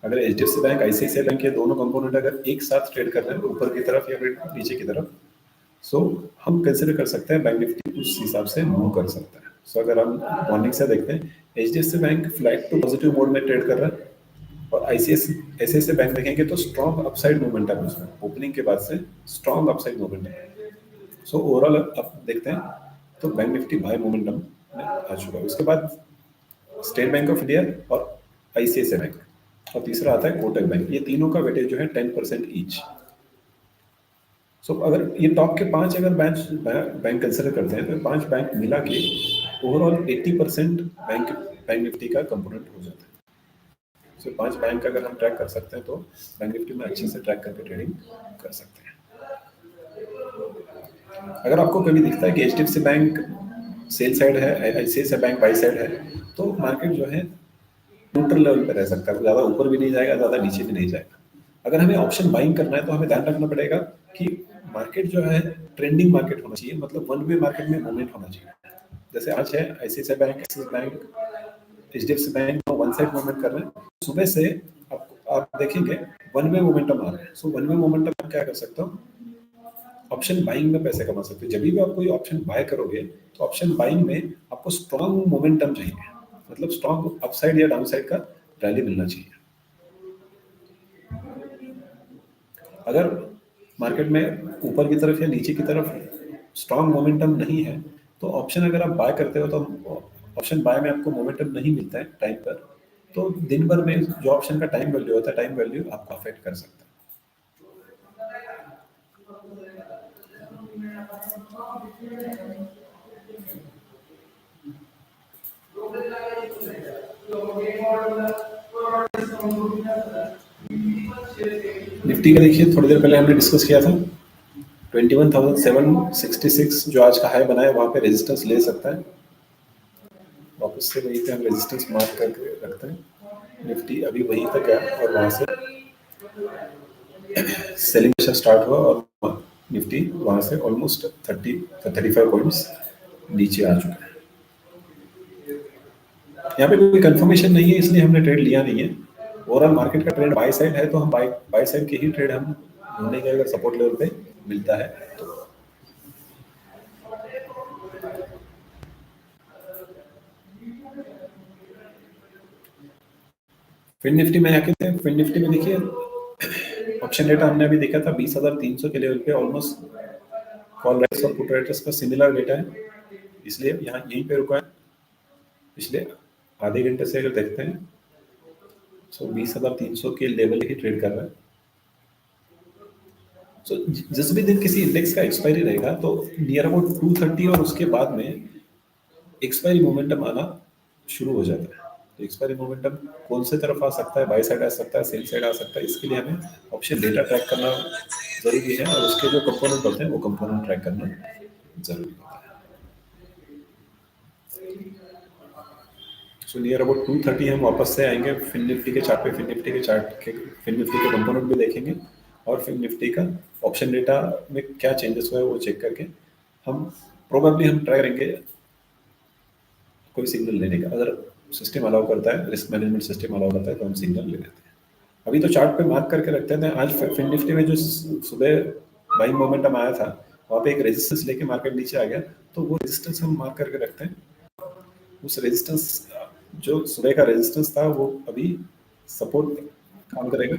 अगर एचडीएफसी बैंक आईसीआईसीआई बैंक के दोनों कंपोनेंट अगर एक साथ ट्रेड कर रहे हैं ऊपर की तरफ या फिर नीचे की तरफ, सो हम कंसिडर कर सकते हैं बैंक निफ्टी उस हिसाब से मूव कर सकता है। सो अगर हम मॉर्निंग से देखते हैं, HDFC bank flat to positive mode में ट्रेड कर रहा है, और आईसीआईसीआई बैंक देखेंगे तो स्ट्रॉन्ग अपसाइड मूवमेंट है उसमें, ओपनिंग के बाद से स्ट्रॉन्ग अपसाइड मूवमेंट है। सो ओवरऑल अब देखते हैं तो बैंक निफ्टी बाय मोमेंटम में आ चुका है। उसके बाद स्टेट बैंक ऑफ इंडिया और आईसीआईसीआई बैंक, और तीसरा आता है कोटक बैंक। ये तीनों का वेटेज जो है 10% ईच। सो अगर ये टॉप के 5 अगर बैंक कंसिडर करते हैं तो 5 बैंक मिला के ओवरऑल 80% बैंक निफ्टी का कंपोनेंट हो जाता है। सो 5 बैंक अगर हम ट्रैक कर सकते हैं तो बैंक निफ्टी में अच्छे से ट्रैक करके ट्रेडिंग कर सकते हैं। अगर आपको कभी दिखता है कि एचडीएफसी बैंक सेल साइड है, आईसीआईसीआई बैंक बाई साइड है, तो मार्केट जो है न्यूट्रल लेवल पे रह सकता है, ज़्यादा ऊपर भी नहीं जाएगा, ज़्यादा नीचे भी नहीं जाएगा। अगर हमें ऑप्शन बाइंग करना है तो हमें ध्यान रखना पड़ेगा कि मार्केट जो है ट्रेंडिंग मार्केट होना चाहिए, मतलब वन वे मार्केट में मूवमेंट होना चाहिए। जैसे आज है ICICI bank, axis bank, HDFC bank one side movement कर रहे हैं। सुबह से आप देखेंगे वन वे मोमेंटम आ रहा है। सो वन वे मोमेंटम क्या कर सकता हूँ, ऑप्शन बाइंग में पैसे कमा सकते हो। जब भी आप कोई ऑप्शन बाय करोगे तो ऑप्शन बाइंग में आपको स्ट्रॉन्ग मोमेंटम चाहिए, मतलब स्ट्रॉन्ग अपसाइड या डाउनसाइड का रैली मिलना चाहिए। अगर मार्केट में ऊपर की तरफ या नीचे की तरफ स्ट्रॉन्ग मोमेंटम नहीं है तो ऑप्शन अगर आप बाय करते हो तो ऑप्शन बाय में आपको मोमेंटम नहीं मिलता है टाइम पर, तो दिन भर में जो ऑप्शन का टाइम वैल्यू होता है, टाइम वैल्यू आपको अफेक्ट कर सकता है। निफ्टी का देखिए, थोड़ी देर पहले हमने डिस्कस किया था 21,766 जो आज का हाई बना है, वहां पे रेजिस्टेंस ले सकता है। वापस से वहीं पे हम रेजिस्टेंस मार्क करके रखते हैं। निफ्टी अभी वहीं तक गया और वहां से सेलिंग प्रेशर स्टार्ट हुआ और निफ्टी वहां से ऑलमोस्ट 35 पॉइंट्स नीचे आ चुका है। यहाँ पे कोई कंफर्मेशन नहीं है, इसलिए हमने ट्रेड लिया नहीं है। ओवरऑल मार्केट का ट्रेंड बाय साइड है, तो हम बाय साइड की ही ट्रेड हम ढूंढेंगे अगर सपोर्ट लेवल पे मिलता है तो। फिन निफ्टी में आके फिन निफ्टी में देखिए, ऑप्शन डेटा हमने अभी देखा था 20,300 के लेवल पे ऑलमोस्ट कॉल राइट्स और पुट राइट्स का सिमिलर डेटा है, इसलिए यहाँ यहीं पे रुका है। पिछले आधे घंटे से अगर देखते हैं तो 20,300 के लेवल ही ट्रेड कर रहा है। सो जिस भी दिन किसी इंडेक्स का एक्सपायरी रहेगा तो नियर अबाउट 230 और उसके बाद में एक्सपायरी मोमेंटम आना शुरू हो जाता है। तो एक्सपायरी मोमेंटम कौन से तरफ आ सकता है, बाय साइड आ सकता है, सेल साइड आ सकता है, इसके लिए हमें ऑप्शन डेटा ट्रैक करना जरूरी है और उसके जो कंपोनेंट होते हैं वो कंपोनेंट ट्रैक करना जरूरी होता है। सो नियर अबाउट 230 हम वापस से आएंगे फिन निफ्टी के चार्ट पे, फिन निफ्टी के कंपोनेंट भी देखेंगे और फिन निफ्टी का ऑप्शन डेटा में क्या चेंजेस हुआ है वो चेक करके हम प्रोबेबली हम ट्राई करेंगे कोई सिग्नल लेने का। अगर सिस्टम अलाउ करता है, रिस्क मैनेजमेंट सिस्टम अलाउ करता है तो हम सिग्नल ले लेते हैं। अभी तो चार्ट पे मार्क करके रखते थे। आज फिन निफ्टी में जो सुबह बाइंग मोमेंटम आया था वहाँ पे एक रेजिस्टेंस लेके मार्केट नीचे आ गया, तो वो रेजिस्टेंस हम मार्क करके रखते हैं। उस रेजिस्टेंस जो सुबह का रेजिस्टेंस था वो अभी सपोर्ट काम करेगा।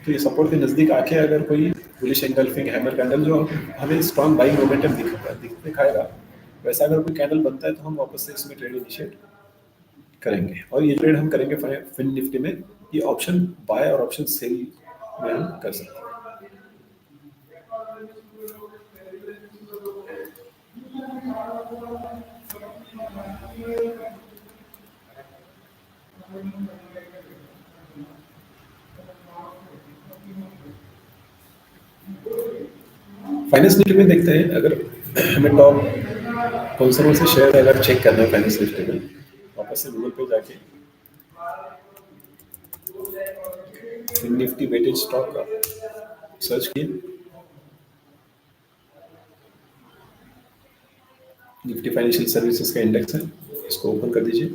तो ये सपोर्ट के नज़दीक आके अगर कोई बुलिश एंगल्फिंग हैमर कैंडल जो हमें स्ट्रॉन्ग बाइंग मोमेंटम दिखाएगा, वैसा अगर कोई कैंडल बनता है तो हम वापस से इसमें ट्रेड इनिशिएट करेंगे। और ये ट्रेड हम करेंगे फिन निफ्टी में, ये ऑप्शन बाय और ऑप्शन सेल में हम कर सकते हैं। फाइनेंस निफ्टी में देखते हैं, अगर हमें टॉप कौन से शेयर अगर चेक करना है फाइनेंस निफ्टी में, वापस से गूगल पे जाके फिन निफ्टी वेटेज स्टॉक का सर्च किए, निफ्टी फाइनेंशियल सर्विसेज का इंडेक्स है, इसको ओपन कर दीजिए।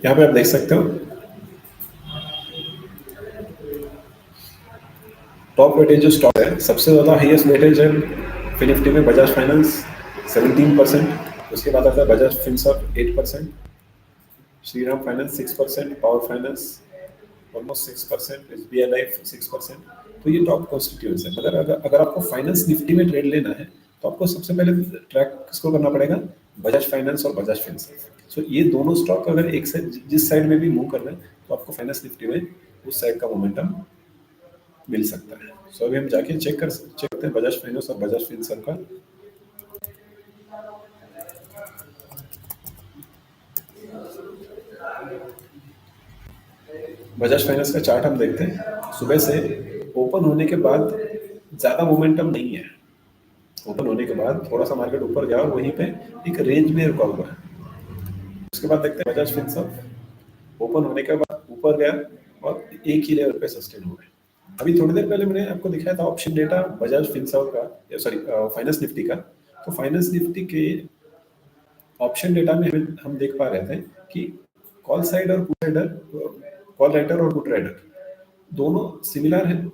यहाँ पे आप देख सकते हो टॉप वेटेज जो स्टॉक है, सबसे ज़्यादा हाईएस्ट वेटेज है फिन निफ्टी में बजाज फाइनेंस 17%, उसके बाद आता है Bajaj Finserv 8%, Shriram finance 6%, power finance almost 6%, SBI life 6%। तो ये टॉप कॉन्स्टिट्यूएंट्स है। मगर अगर आपको फाइनेंस निफ्टी में ट्रेड लेना है तो आपको सबसे पहले ट्रैक किसको करना पड़ेगा, बजाज फाइनेंस और बजाज फिनसर्व। सो ये दोनों स्टॉक अगर एक साइड जिस साइड में भी मूव कर रहे हैं तो आपको फाइनेंस निफ्टी में उस साइड का मोमेंटम मिल सकता है। सो अभी हम जाके चेक करते हैं बजाज फाइनेंस और बजाज फिनसर्व का। बजाज फाइनेंस का चार्ट हम देखते हैं, सुबह से ओपन होने के बाद ज़्यादा मोमेंटम नहीं है। ओपन होने के बाद थोड़ा सा मार्केट ऊपर गया और वहीं पे एक रेंज में रुका हुआ है। उसके बाद देखते हैं बजाज फिनसर्व ओपन होने के बाद ऊपर गया और एक ही लेवल पे सस्टेन हो गया। अभी थोड़ी देर पहले मैंने आपको दिखाया था ऑप्शन डेटा बजाज फिनसर्व का, या सॉरी फाइनेंस निफ्टी का। तो फाइनेंस निफ्टी के ऑप्शन डेटा में हम देख पा रहे थे कि कॉल साइड और पुट राइडर, कॉल राइटर और पुट राइडर दोनों सिमिलर हैं।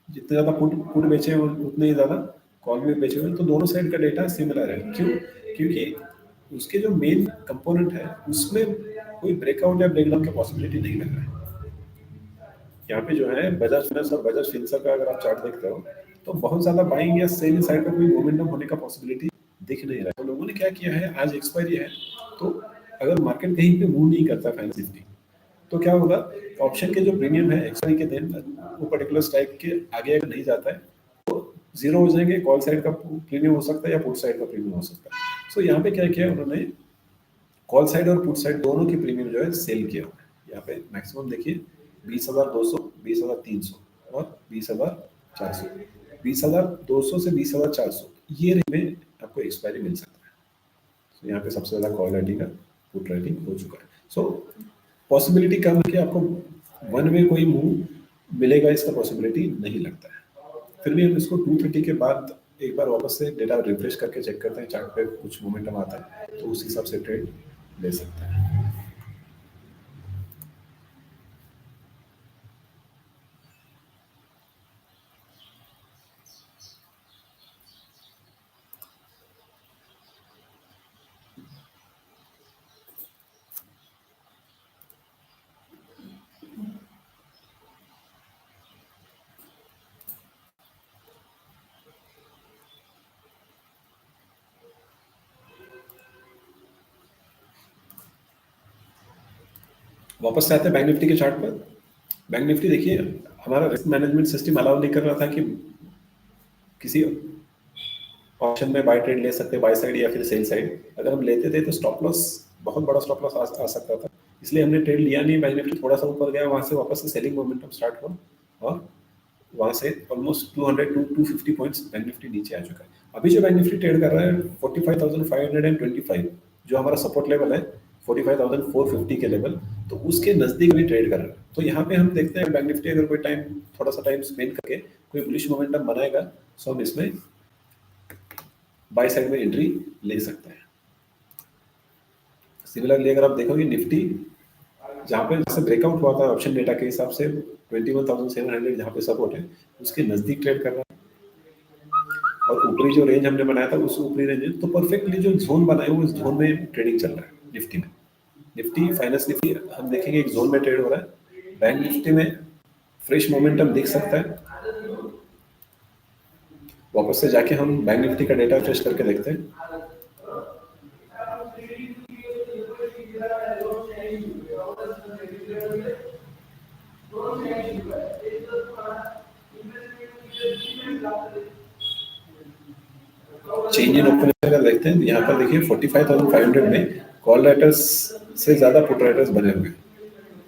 जितने ज्यादा पुट पुट बेचे हैं उतने ही ज्यादा कॉल भी बेचे हुए हैं, तो दोनों साइड का डेटा सिमिलर है। क्यों? क्योंकि उसके जो मेन कंपोनेंट है उसमें कोई ब्रेकआउट या ब्रेकडाउन की पॉसिबिलिटी नहीं लग रहा है। यहाँ पे जो है बजाज फाइनेंस और बजाज फिनसर्व का अगर आप चार्ट देखते हो तो बहुत ज्यादा बाइंग या सेलिंग साइड का कोई मोमेंटम होने का पॉसिबिलिटी दिख नहीं रहा है। तो लोगों ने क्या किया है, आज एक्सपायरी है, तो अगर मार्केट कहीं पे मूव नहीं करता फाइनेंस निफ्टी, तो क्या होगा, ऑप्शन के जो प्रीमियम है एक्सपायरी के दिन वो पर्टिकुलर स्ट्राइक के आगे अगर नहीं जाता है तो जीरो हो जाएंगे। कॉल साइड का प्रीमियम हो सकता है या पुट साइड का प्रीमियम हो सकता है। सो यहाँ पे क्या किया उन्होंने, कॉल साइड और पुट साइड दोनों की प्रीमियम जो है सेल किया हुआ है। यहाँ पे मैक्सिमम देखिए 20,200, 20,300 और 20,400। 20,200 से 20,400 ये रेंज में आपको एक्सपायरी मिल सकता है। तो यहाँ पे सबसे ज्यादा कॉल राइटिंग का पुट राइटिंग हो चुका है। सो पॉसिबिलिटी कम है कि आपको वन वे कोई मूव मिलेगा, इसका पॉसिबिलिटी नहीं लगता है। फिर भी हम इसको 230 के बाद एक बार वापस से डेटा रिफ्रेश करके चेक करते हैं, चार्ट पे कुछ मोमेंटम आता है तो उस हिसाब से ट्रेड ले सकते हैं। वापस से आते हैं बैंक निफ्टी के चार्ट पर। बैंक निफ्टी देखिए, हमारा रिस्क मैनेजमेंट सिस्टम अलाउ नहीं कर रहा था कि किसी ऑप्शन में बाय ट्रेड ले सकते, बाय साइड या फिर सेल साइड। अगर हम लेते थे तो स्टॉप लॉस, बहुत बड़ा स्टॉप लॉस आ सकता था। इसलिए हमने ट्रेड लिया नहीं। बैंक निफ्टी थोड़ा सा ऊपर गया, वहां से वापस से सेलिंग मोमेंटम स्टार्ट हुआ और वहां से almost 200 to 250 points bank Nifty नीचे आ चुका है। अभी जो बैंक निफ्टी ट्रेड कर रहा है 45,525, जो हमारा सपोर्ट लेवल है 45,450 के लेवल, तो उसके नजदीक भी ट्रेड कर रहा है। तो यहाँ पे हम देखते हैं बैंक निफ्टी अगर कोई टाइम, थोड़ा सा टाइम स्पेंड करके कोई बुलिश मोमेंटम बनाएगा तो हम इसमें बाय साइड में एंट्री ले सकते हैं। सिमिलरली अगर आप देखोगे निफ्टी, जहाँ पे जैसे ब्रेकआउट हुआ था ऑप्शन डेटा के हिसाब से 21,700 जहाँ पे सपोर्ट है उसके नजदीक ट्रेड कर रहा है। और ऊपरी जो रेंज हमने बनाया था उस ऊपरी रेंज में तो परफेक्टली जो जोन बनाए हुए उस जोन में ट्रेडिंग चल रहा है निफ्टी में। निफ्टी फाइनेंस निफ्टी हम देखेंगे एक जोन में ट्रेड हो रहा है। बैंक निफ्टी में फ्रेश मोमेंटम दिख सकता है। वापस से जाके हम बैंक निफ्टी का डेटा फ्रेश करके देखते हैं। चेंज इन ओपन अगर देखते हैं, यहाँ पर देखिए 45,500 में कॉल राइटर्स से ज्यादा पुट राइटर्स बने हुए हैं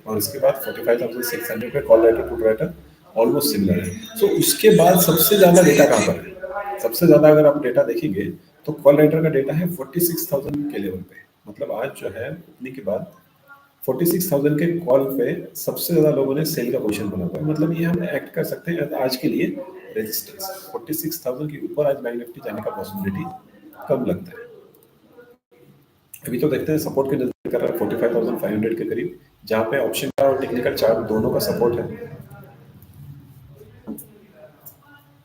और उसके बाद 45,600 पे call writer put writer almost similar है। सो उसके बाद सबसे ज्यादा डेटा कहाँ पर है? सबसे ज्यादा अगर आप डेटा देखेंगे तो कॉल राइटर का डेटा है 46,000 के लेवल पे। मतलब आज जो है उतनी के बाद 46,000 के कॉल पे सबसे ज्यादा लोगों ने सेल का पोजीशन बना हुआ है। मतलब ये हम एक्ट कर सकते हैं आज के लिए रेजिस्टेंस। 46,000 के ऊपर आज बैंक निफ्टी जाने का पॉसिबिलिटी कम लगता है। अभी तो देखते हैं सपोर्ट के नजदीक कर रहा है 45,500 के करीब, जहाँ पे ऑप्शन का और टेक्निकल चार्ट दोनों का सपोर्ट है।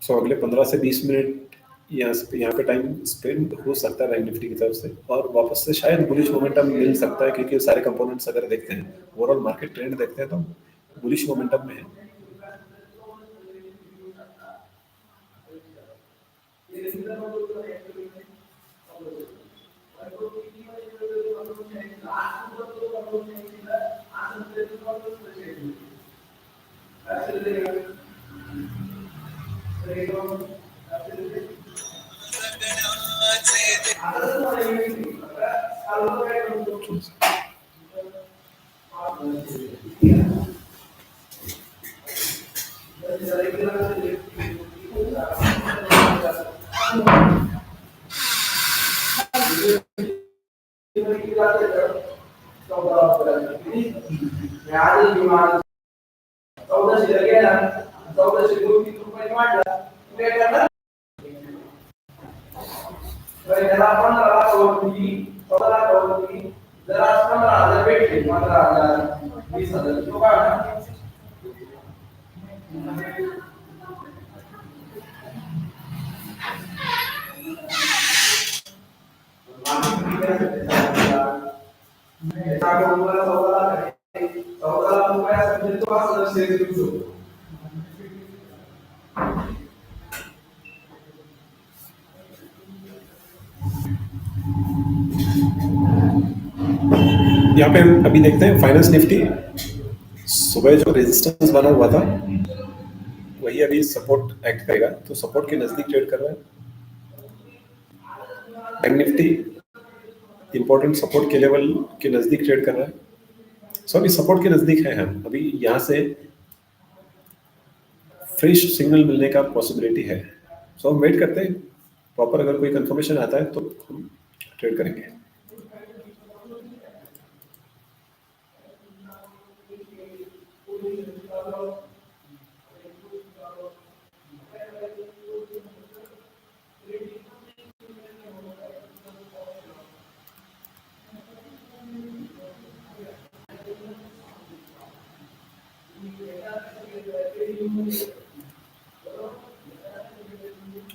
सो अगले 15 से 20 मिनट यहाँ पे टाइम स्पेंड हो सकता है बैंक निफ्टी की तरफ से, और वापस से शायद बुलिश मोमेंटम मिल सकता है क्योंकि सारे कंपोनेंट्स अगर देखते हैं, ओवरऑल मार्केट ट्रेंड देखते हैं तो बुलिश मोमेंटम में है। ऑप्शंस। यहाँ पे हम अभी देखते हैं फाइनेंस निफ्टी सुबह जो रेजिस्टेंस बना हुआ था वही अभी सपोर्ट एक्ट करेगा, तो सपोर्ट के नजदीक ट्रेड कर रहा है। बैंक निफ्टी इंपॉर्टेंट सपोर्ट के लेवल के नजदीक ट्रेड कर रहा है। सो अभी सपोर्ट के नजदीक है, हम अभी यहाँ से फ्रेश सिग्नल मिलने का पॉसिबिलिटी है। सो हम वेट करते हैं, प्रॉपर अगर कोई कंफर्मेशन आता है तो हम ट्रेड करेंगे।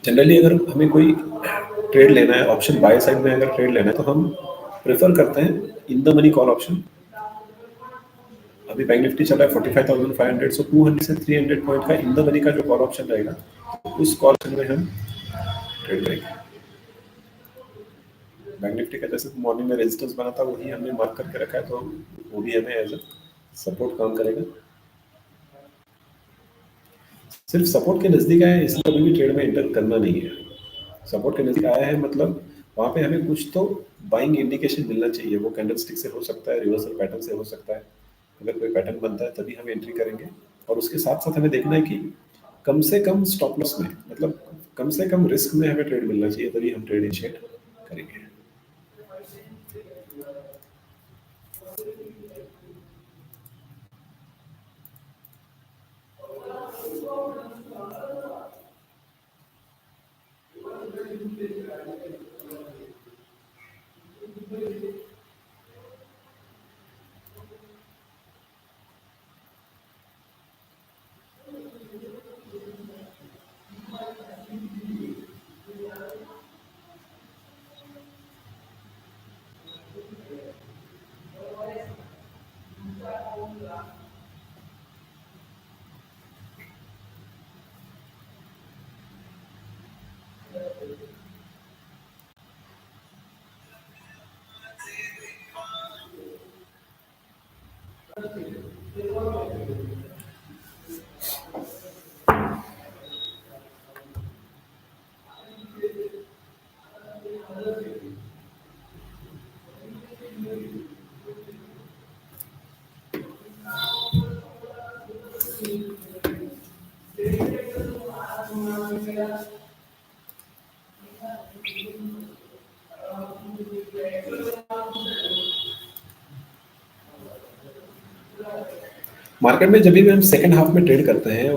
जनरली अगर हमें कोई ट्रेड लेना है, ऑप्शन बाय साइड में अगर ट्रेड लेना है तो हम प्रेफर करते हैं in the money call option. अभी बैंक निफ्टी चल रहा है 45,500, सो 200 से 300 पॉइंट का इन द मनी का जो कॉल ऑप्शन रहेगा उस कॉल ऑप्शन में हम ट्रेड करेंगे। बैंक निफ्टी का जैसे मॉर्निंग में रेजिस्टेंस बना था वही हमने मार्क करके रखा है, तो वो भी हमें एज अ सपोर्ट काम करेगा। सिर्फ सपोर्ट के नजदीक आया है इसलिए कभी भी ट्रेड में एंटर करना नहीं है। सपोर्ट के नजदीक आया है मतलब वहां पे हमें कुछ तो बाइंग इंडिकेशन मिलना चाहिए। वो कैंडलस्टिक से हो सकता है, रिवर्सल पैटर्न से हो सकता है। अगर कोई पैटर्न बनता है तभी हम एंट्री करेंगे, और उसके साथ साथ हमें देखना है कि कम से कम स्टॉप लॉस में, मतलब कम से कम रिस्क में हमें ट्रेड मिलना चाहिए, तभी हम ट्रेड इनिशिएट करेंगे। मार्केट में जब भी हम सेकंड हाफ में ट्रेड करते हैं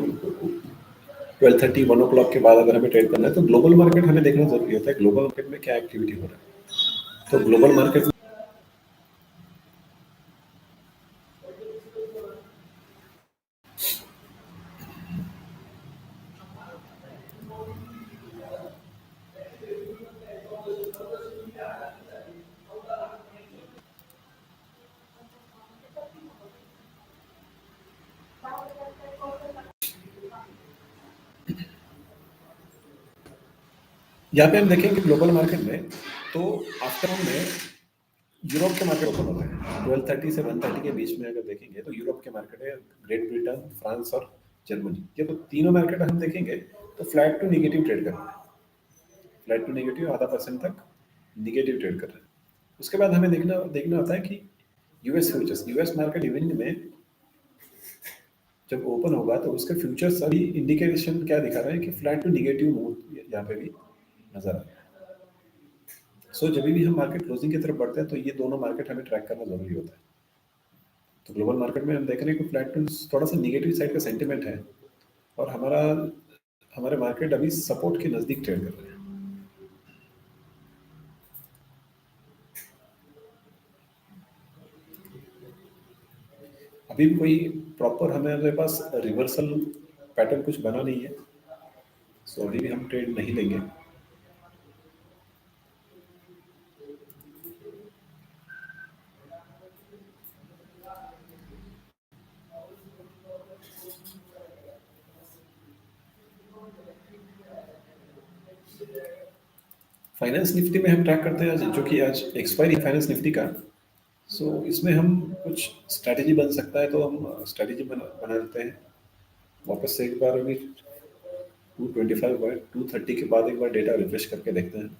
12:30 1 o'clock के बाद अगर हमें ट्रेड करना है तो ग्लोबल मार्केट हमें देखना जरूरी होता है। ग्लोबल मार्केट में क्या एक्टिविटी हो रहा है, तो ग्लोबल मार्केट यहाँ पे हम देखेंगे ग्लोबल मार्केट में, तो आफ्टरनून में यूरोप के मार्केट ओपन हो रहा है 12:30 से 1:30 के बीच में। अगर देखेंगे तो यूरोप के मार्केट है, ग्रेट ब्रिटेन, फ्रांस और जर्मनी, ये तो तीनों मार्केट हम देखेंगे तो फ्लैट टू निगेटिव ट्रेड कर रहे हैं। फ्लैट टू निगेटिव, 0.5% तक निगेटिव ट्रेड कर रहे हैं। उसके बाद हमें देखना देखना होता है कि US futures, US market evening में जब ओपन होगा तो उसके फ्यूचर्स अभी इंडिकेशन क्या दिखा रहा है कि फ्लैट टू निगेटिव मूव यहाँ पे भी नजर आ रहा है। सो जब भी हम मार्केट क्लोजिंग की तरफ बढ़ते हैं तो ये दोनों मार्केट हमें ट्रैक करना जरूरी होता है। तो ग्लोबल मार्केट में हम देख रहे हैं कि फ्लैट टू थोड़ा सा निगेटिव साइड का सेंटिमेंट है, और हमारे मार्केट अभी सपोर्ट के नजदीक ट्रेड कर रहे हैं। अभी भी कोई प्रॉपर हमारे पास रिवर्सल पैटर्न कुछ बना नहीं है, सो अभी भी हम ट्रेड नहीं लेंगे। फाइनेंस निफ्टी में हम ट्रैक करते हैं जो कि आज एक्सपायरी फाइनेंस निफ्टी का। सो इसमें हम कुछ स्ट्रैटेजी बन सकता है तो हम स्ट्रैटेजी बना देते हैं। वापस से एक बार अभी 225 बाय 230 के बाद एक बार डेटा रिफ्रेश करके देखते हैं।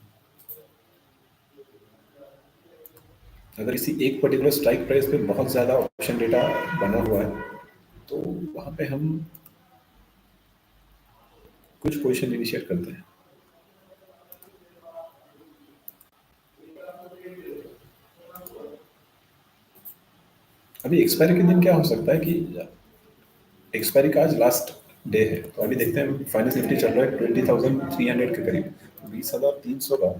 अगर किसी एक पर्टिकुलर स्ट्राइक प्राइस पे बहुत ज़्यादा ऑप्शन डेटा बना हुआ है तो वहाँ पे हम कुछ पोजीशन इनिशिएट करते हैं। अभी एक्सपायरी के दिन क्या हो सकता है कि एक्सपायरी का आज लास्ट डे है, तो अभी देखते हैं फाइनेंस निफ्टी चल रहा है 20,300 के करीब, 20,300 का।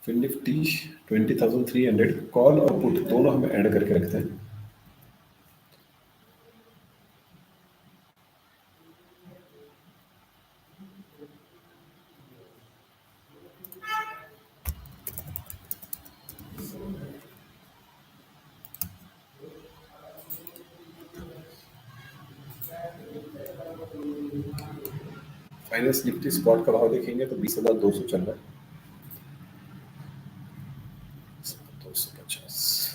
फिर निफ्टी 20,300 कॉल और पुट दोनों हम ऐड करके रखते हैं। फाइनेंस निफ्टी स्पॉट का भाव देखेंगे तो 20,200 चल रहा है। 250।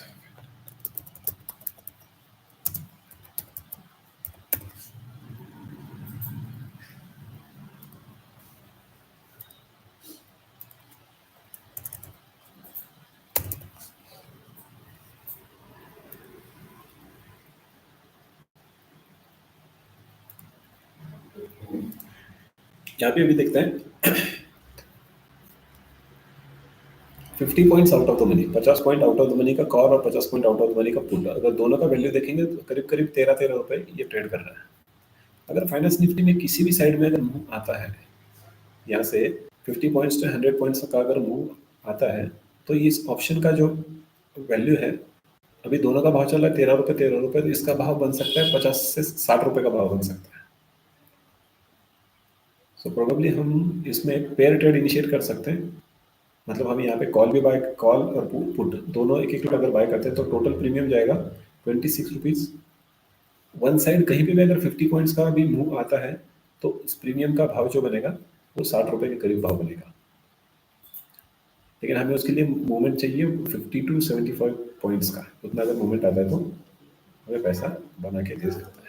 यहाँ पे अभी देखते हैं 50 points out of the money, 50 point out of the money का कॉल और 50 point out of the money का पुट, अगर दोनों का वैल्यू देखेंगे तो करीब करीब 13-13 रुपए ये ट्रेड कर रहा है। अगर फाइनेंस निफ्टी में किसी भी साइड में अगर मूव आता है, यहाँ से 50 पॉइंट्स से 100 पॉइंट्स का अगर मूव आता है, तो इस ऑप्शन का जो वैल्यू है, अभी दोनों का भाव चल रहा है 13 रुपए, तो इसका भाव बन सकता है 50 से 60 रुपए का भाव बन सकता है। सो प्रोबेबली हम इसमें पेयर ट्रेड इनिशिएट कर सकते हैं। मतलब हम यहाँ पे कॉल और पुट दोनों एक एक अगर बाय करते हैं तो टोटल प्रीमियम जाएगा 26 रुपीज। वन साइड कहीं पे भी अगर 50 पॉइंट्स का भी मूव आता है तो इस प्रीमियम का भाव जो बनेगा वो 60 रुपए के करीब भाव बनेगा। लेकिन हमें उसके लिए मूवमेंट चाहिए 50 to 75 पॉइंट्स का, उतना अगर मूवमेंट आता है तो हमें पैसा बना के दे सकता है।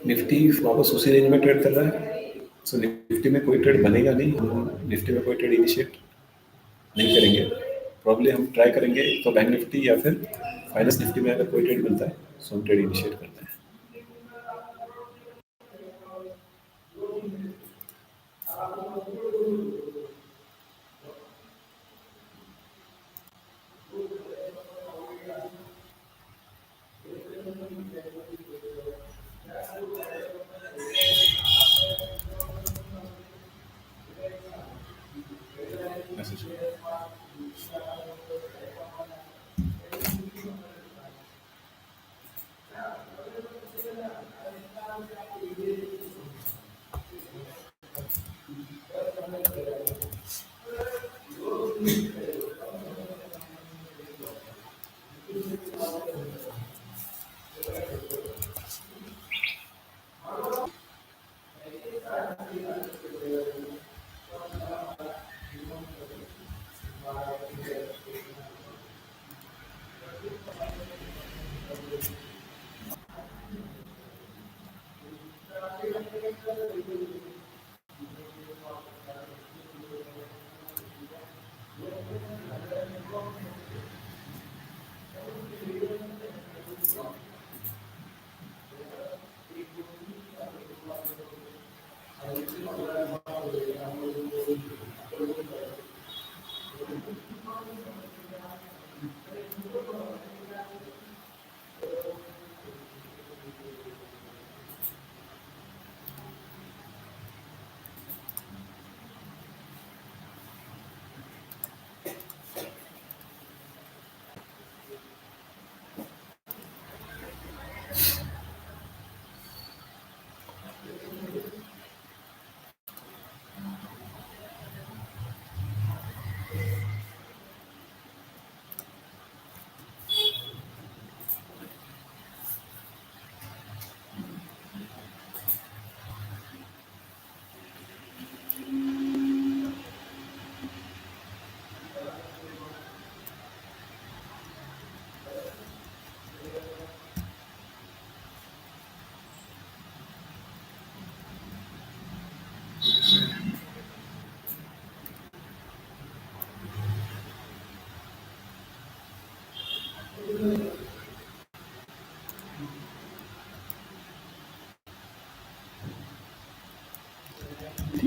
निफ्टी वापस उसी रेंज में ट्रेड कर रहा है। सो निफ्टी में कोई ट्रेड बनेगा नहीं, हम निफ्टी में कोई ट्रेड इनिशिएट नहीं करेंगे। प्रॉब्ली हम ट्राई करेंगे तो बैंक निफ्टी या फिर फाइनेंस निफ्टी में अगर कोई ट्रेड मिलता है तो हम ट्रेड इनिशिएट करते हैं। मैसेज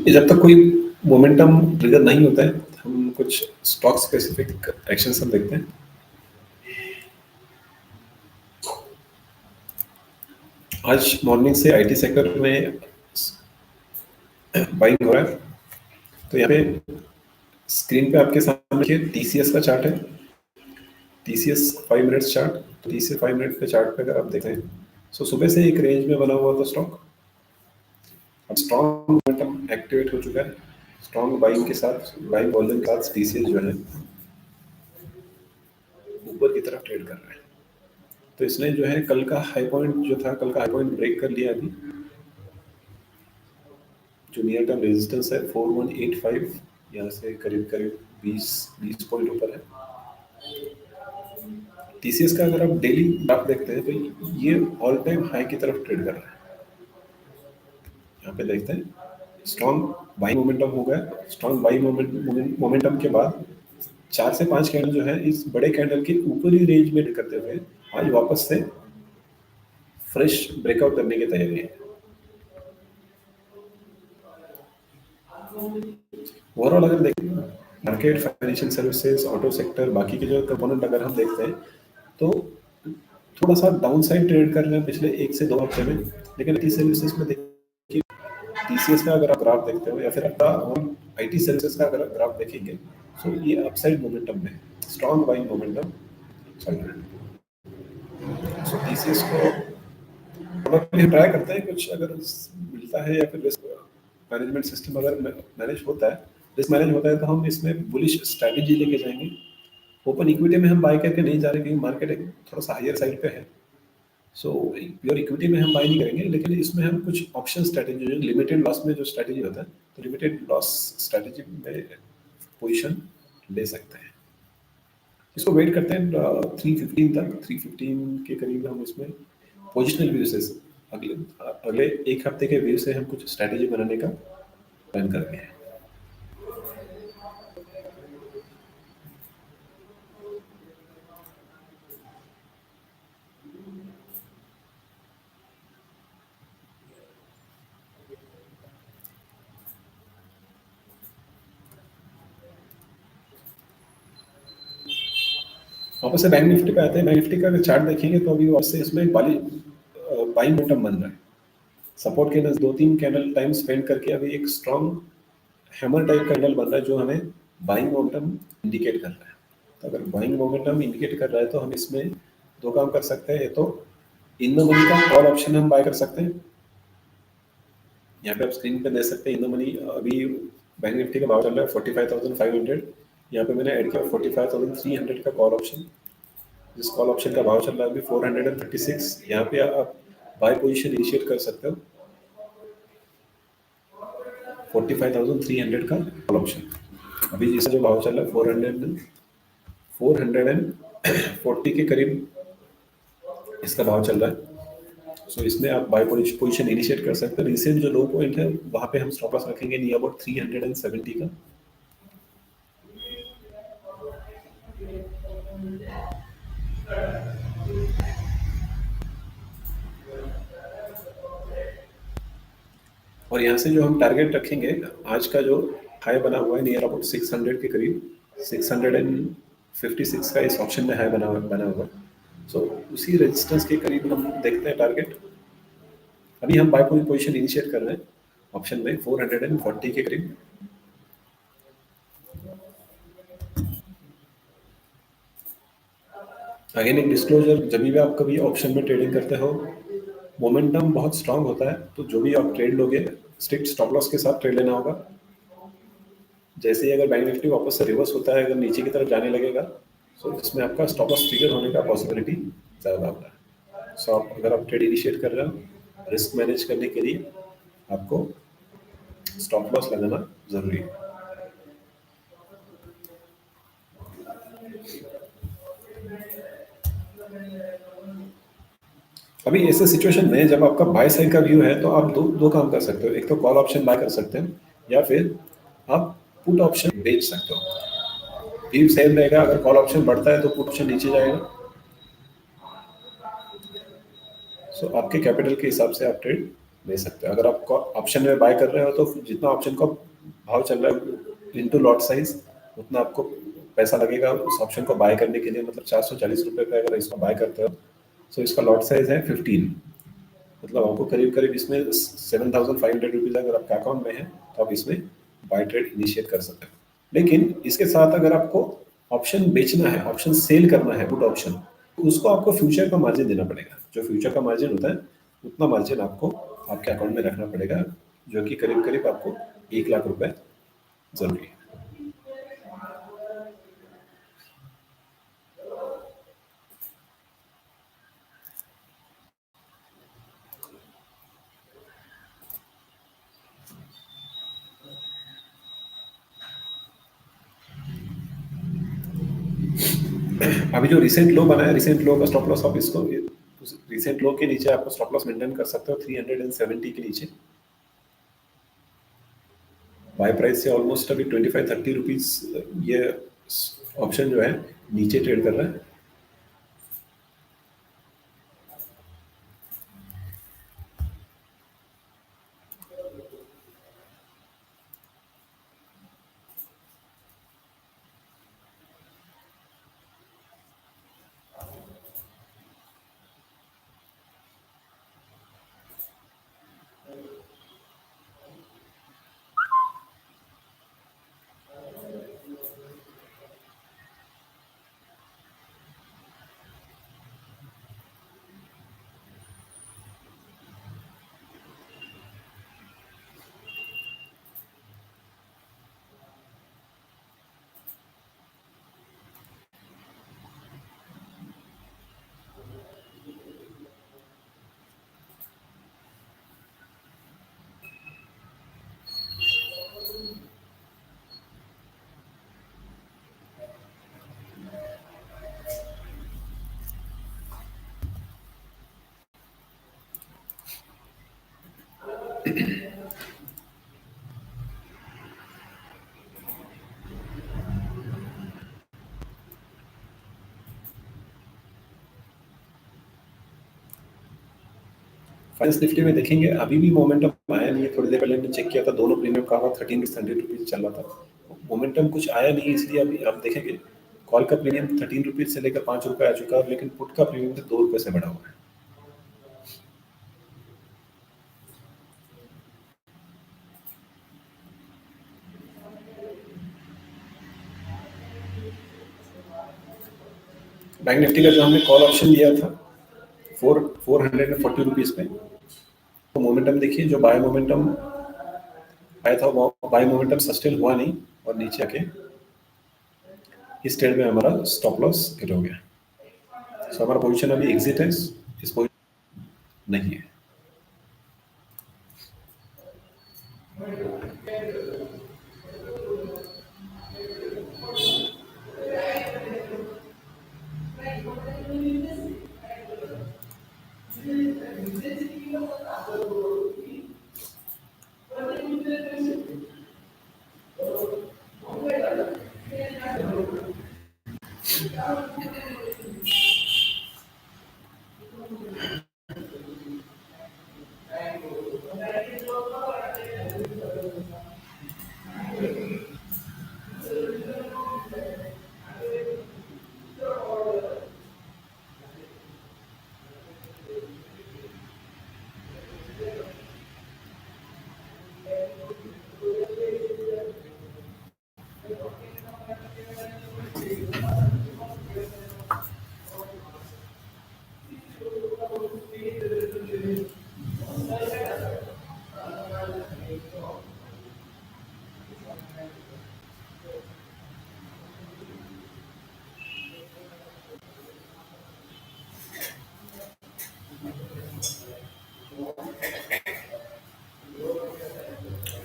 जब तक कोई मोमेंटम ट्रिगर नहीं होता है, हम कुछ स्टॉक स्पेसिफिक एक्शंस हम देखते हैं। आज मॉर्निंग से आईटी सेक्टर में बाइंग हो रहा है। तो यहाँ पे स्क्रीन पे आपके सामने टीसीएस का चार्ट है। TCS 5 minutes chart. TCS 5 minute के चार्ट पे अगर आप देखें, सो सुबह से एक रेंज में बना हुआ था स्टॉक। अब स्ट्रॉन्ग मोमेंटम एक्टिवेट हो चुका है। स्ट्रॉन्ग बाइंग के साथ, बाइंग वॉल्यूम के साथ टीसीएस जो है ऊपर की तरफ ट्रेड कर रहा है। तो इसने जो है कल का हाई पॉइंट जो था, कल का हाई पॉइंट ब्रेक कर लिया अभी। जो नियर टर्म रेजिस्टेंस है 4185, यहाँ से करीब करीब 20 पॉइंट ऊपर है। टीसीएस का अगर आप डेली ग्राफ देखते हैं तो ये ऑल टाइम हाई की तरफ ट्रेड कर रहा है। यहाँ पे देखते हैं स्ट्रॉन्ग बाइंग मोमेंटम हो गया। स्ट्रॉन्ग बाइंग मोमेंटम के बाद 4 से 5 कैंडल जो है इस बड़े कैंडल के ऊपरी रेंज में ट्रेड करते हुए आज वापस से फ्रेश ब्रेकआउट करने की तैयारी है। ओवरऑल अगर देखें market, financial services, auto sector, बाकी के जो कंपोनेंट अगर हम देखते हैं तो थोड़ा सा डाउन साइड ट्रेड कर रहे हैं पिछले 1 से 2 हफ्ते में। लेकिन आईटी सर्विसेज में देखिए, टीसीएस का अगर आप ग्राफ देखते हो या फिर आईटी सर्विसेज का अगर ग्राफ देखेंगे तो ये अपसाइड मोमेंटम में स्ट्रॉन्ग बाइंग मोमेंटम चल रहा है। सो टीसीएस को हम ट्राई करते हैं, कुछ अगर मिलता है या फिर रिस्क मैनेजमेंट सिस्टम अगर मैनेज होता है, रिस्क मैनेज होता है तो हम इसमें बुलिश स्ट्रैटेजी लेके जाएंगे। ओपन इक्विटी में हम बाय करके नहीं जा रहे क्योंकि मार्केट एक थोड़ा सा हायर साइड पे है। सो प्योर इक्विटी में हम बाय नहीं करेंगे, लेकिन इसमें हम कुछ ऑप्शन स्ट्रैटेजी, जो लिमिटेड लॉस में जो स्ट्रैटेजी होता है, तो लिमिटेड लॉस स्ट्रैटेजी में पोजीशन ले सकते हैं। इसको वेट करते हैं 315 तक। 315 के करीब हम इसमें पोजिशनल व्यू से अगले अगले 1 हफ्ते के व्यू से हम कुछ स्ट्रैटेजी बनाने का प्लान कर रहे हैं। वापस से बैंक निफ्टी पे आते हैं। बैंक निफ्टी का अगर चार्ट देखेंगे तो अभी वापस से इसमें बाइंग मोमेंटम बन रहा है। सपोर्ट के 2-3 कैंडल टाइम स्पेंड करके अभी एक स्ट्रॉन्ग हैमर टाइप कैंडल बन रहा है जो हमें बाइंग मोमेंटम इंडिकेट कर रहा है। तो अगर बाइंग मोमेंटम इंडिकेट कर रहा है तो हम इसमें 2 काम कर सकते हैं। तो इन द मनी का कॉल ऑप्शन हम बाय कर सकते हैं। यहाँ पे आप स्क्रीन पे देख सकते हैं इन द मनी अभी बैंक निफ्टी का भाव चल रहा है 45,500। यहाँ पे मैंने ऐड किया 45,300 का कॉल ऑप्शन। जिस कॉल ऑप्शन का भाव चल रहा है अभी 436। यहाँ पे आप बाय पोजीशन इनिशिएट कर सकते हो 45,300 का कॉल ऑप्शन। अभी जिसका जो भाव चल रहा है 440 के करीब इसका भाव चल रहा है। सो इसमें आप बाय पोजीशन इनिशिएट कर सकते हैं। रिसेंट जो लो पॉइंट है वहाँ पे हम स्टॉप लॉस रखेंगे नियर अबाउट 370 का। और यहाँ से जो हम टारगेट रखेंगे, आज का जो हाई बना हुआ है नियर अबाउट 600 के करीब, 656 का इस ऑप्शन में हाई बना हुआ। सो उसी रेजिस्टेंस के करीब हम देखते हैं टारगेट। अभी हम बाय पोजीशन इनिशिएट कर रहे हैं ऑप्शन में 440 के करीब। अगेन एक डिस्क्लोजर, जब भी आप कभी ऑप्शन में ट्रेडिंग करते हो, मोमेंटम बहुत स्ट्रांग होता है, तो जो भी आप ट्रेड लोगे स्ट्रिक्ट स्टॉप लॉस के साथ ट्रेड लेना होगा। जैसे ही अगर बैंक निफ्टी वापस से रिवर्स होता है, अगर नीचे की तरफ जाने लगेगा, सो इसमें आपका स्टॉप लॉस ट्रिगर होने का पॉसिबिलिटी ज़्यादा होता है। सो आप अगर आप ट्रेड इनिशिएट कर रहे हो, रिस्क मैनेज करने के लिए आपको स्टॉप लॉस लगाना ज़रूरी है। अभी ऐसे सिचुएशन में जब आपका बाय साइड का व्यू है, तो आप दो दो काम कर सकते हो। एक तो कॉल ऑप्शन बाय कर सकते हैं, या फिर आप पुट ऑप्शन बेच सकते हो। व्यू सेम रहेगा, अगर कॉल ऑप्शन बढ़ता है तो पुट ऑप्शन नीचे जाएगा। सो आपके कैपिटल के हिसाब से आप ट्रेड ले सकते हो। अगर आप ऑप्शन में बाय कर रहे हो तो जितना ऑप्शन का भाव चल रहा है इनटू लॉट साइज, उतना आपको पैसा लगेगा उस ऑप्शन को बाय करने के लिए। मतलब 440 रुपये का अगर इसको बाय करते हो, तो इसका लॉट साइज है 15। मतलब आपको करीब करीब इसमें 7,500 रुपीज़ अगर आपके अकाउंट में है, तो आप इसमें बाय ट्रेड इनिशिएट कर सकते हो। लेकिन इसके साथ अगर आपको ऑप्शन बेचना है, ऑप्शन सेल करना है, पुट ऑप्शन, तो उसको आपको फ्यूचर का मार्जिन देना पड़ेगा। जो फ्यूचर का मार्जिन होता है, उतना मार्जिन आपको आपके अकाउंट में रखना पड़ेगा, जो कि करीब करीब आपको 1 लाख रुपए जरूरी है। अभी जो रिसेंट लो बना है, रिसेंट लो का स्टॉप लॉस आप इसको रिसेंट लो के नीचे आपको स्टॉप लॉस मेंटेन कर सकते हो 370 के नीचे। बाय प्राइस से ऑलमोस्ट अभी 25-30 रुपीज ये ऑप्शन जो है नीचे ट्रेड कर रहा है। फाइनेंस निफ्टी में देखेंगे, अभी भी मोमेंटम आया नहीं है। थोड़ी देर पहले मैंने चेक किया था, दोनों प्रीमियम का 13 रुपीज चल रहा था, मोमेंटम कुछ आया नहीं। इसलिए अभी आप देखेंगे कॉल का प्रीमियम 13 रुपीज से लेकर 5 रुपये आ चुका है, लेकिन पुट का प्रीमियम 2 रुपये से बढ़ा हुआ है। बैंक निफ्टी का जो हमने कॉल ऑप्शन लिया था 440 रुपीज पे, तो मोमेंटम देखिए, जो बाय मोमेंटम आया था वो बाय मोमेंटम सस्टेन हुआ नहीं, और नीचे आके इस ट्रेड में हमारा स्टॉप लॉस हिट हो गया। सो हमारा पोजीशन अभी एग्जिट है, इस पोजीशन नहीं है।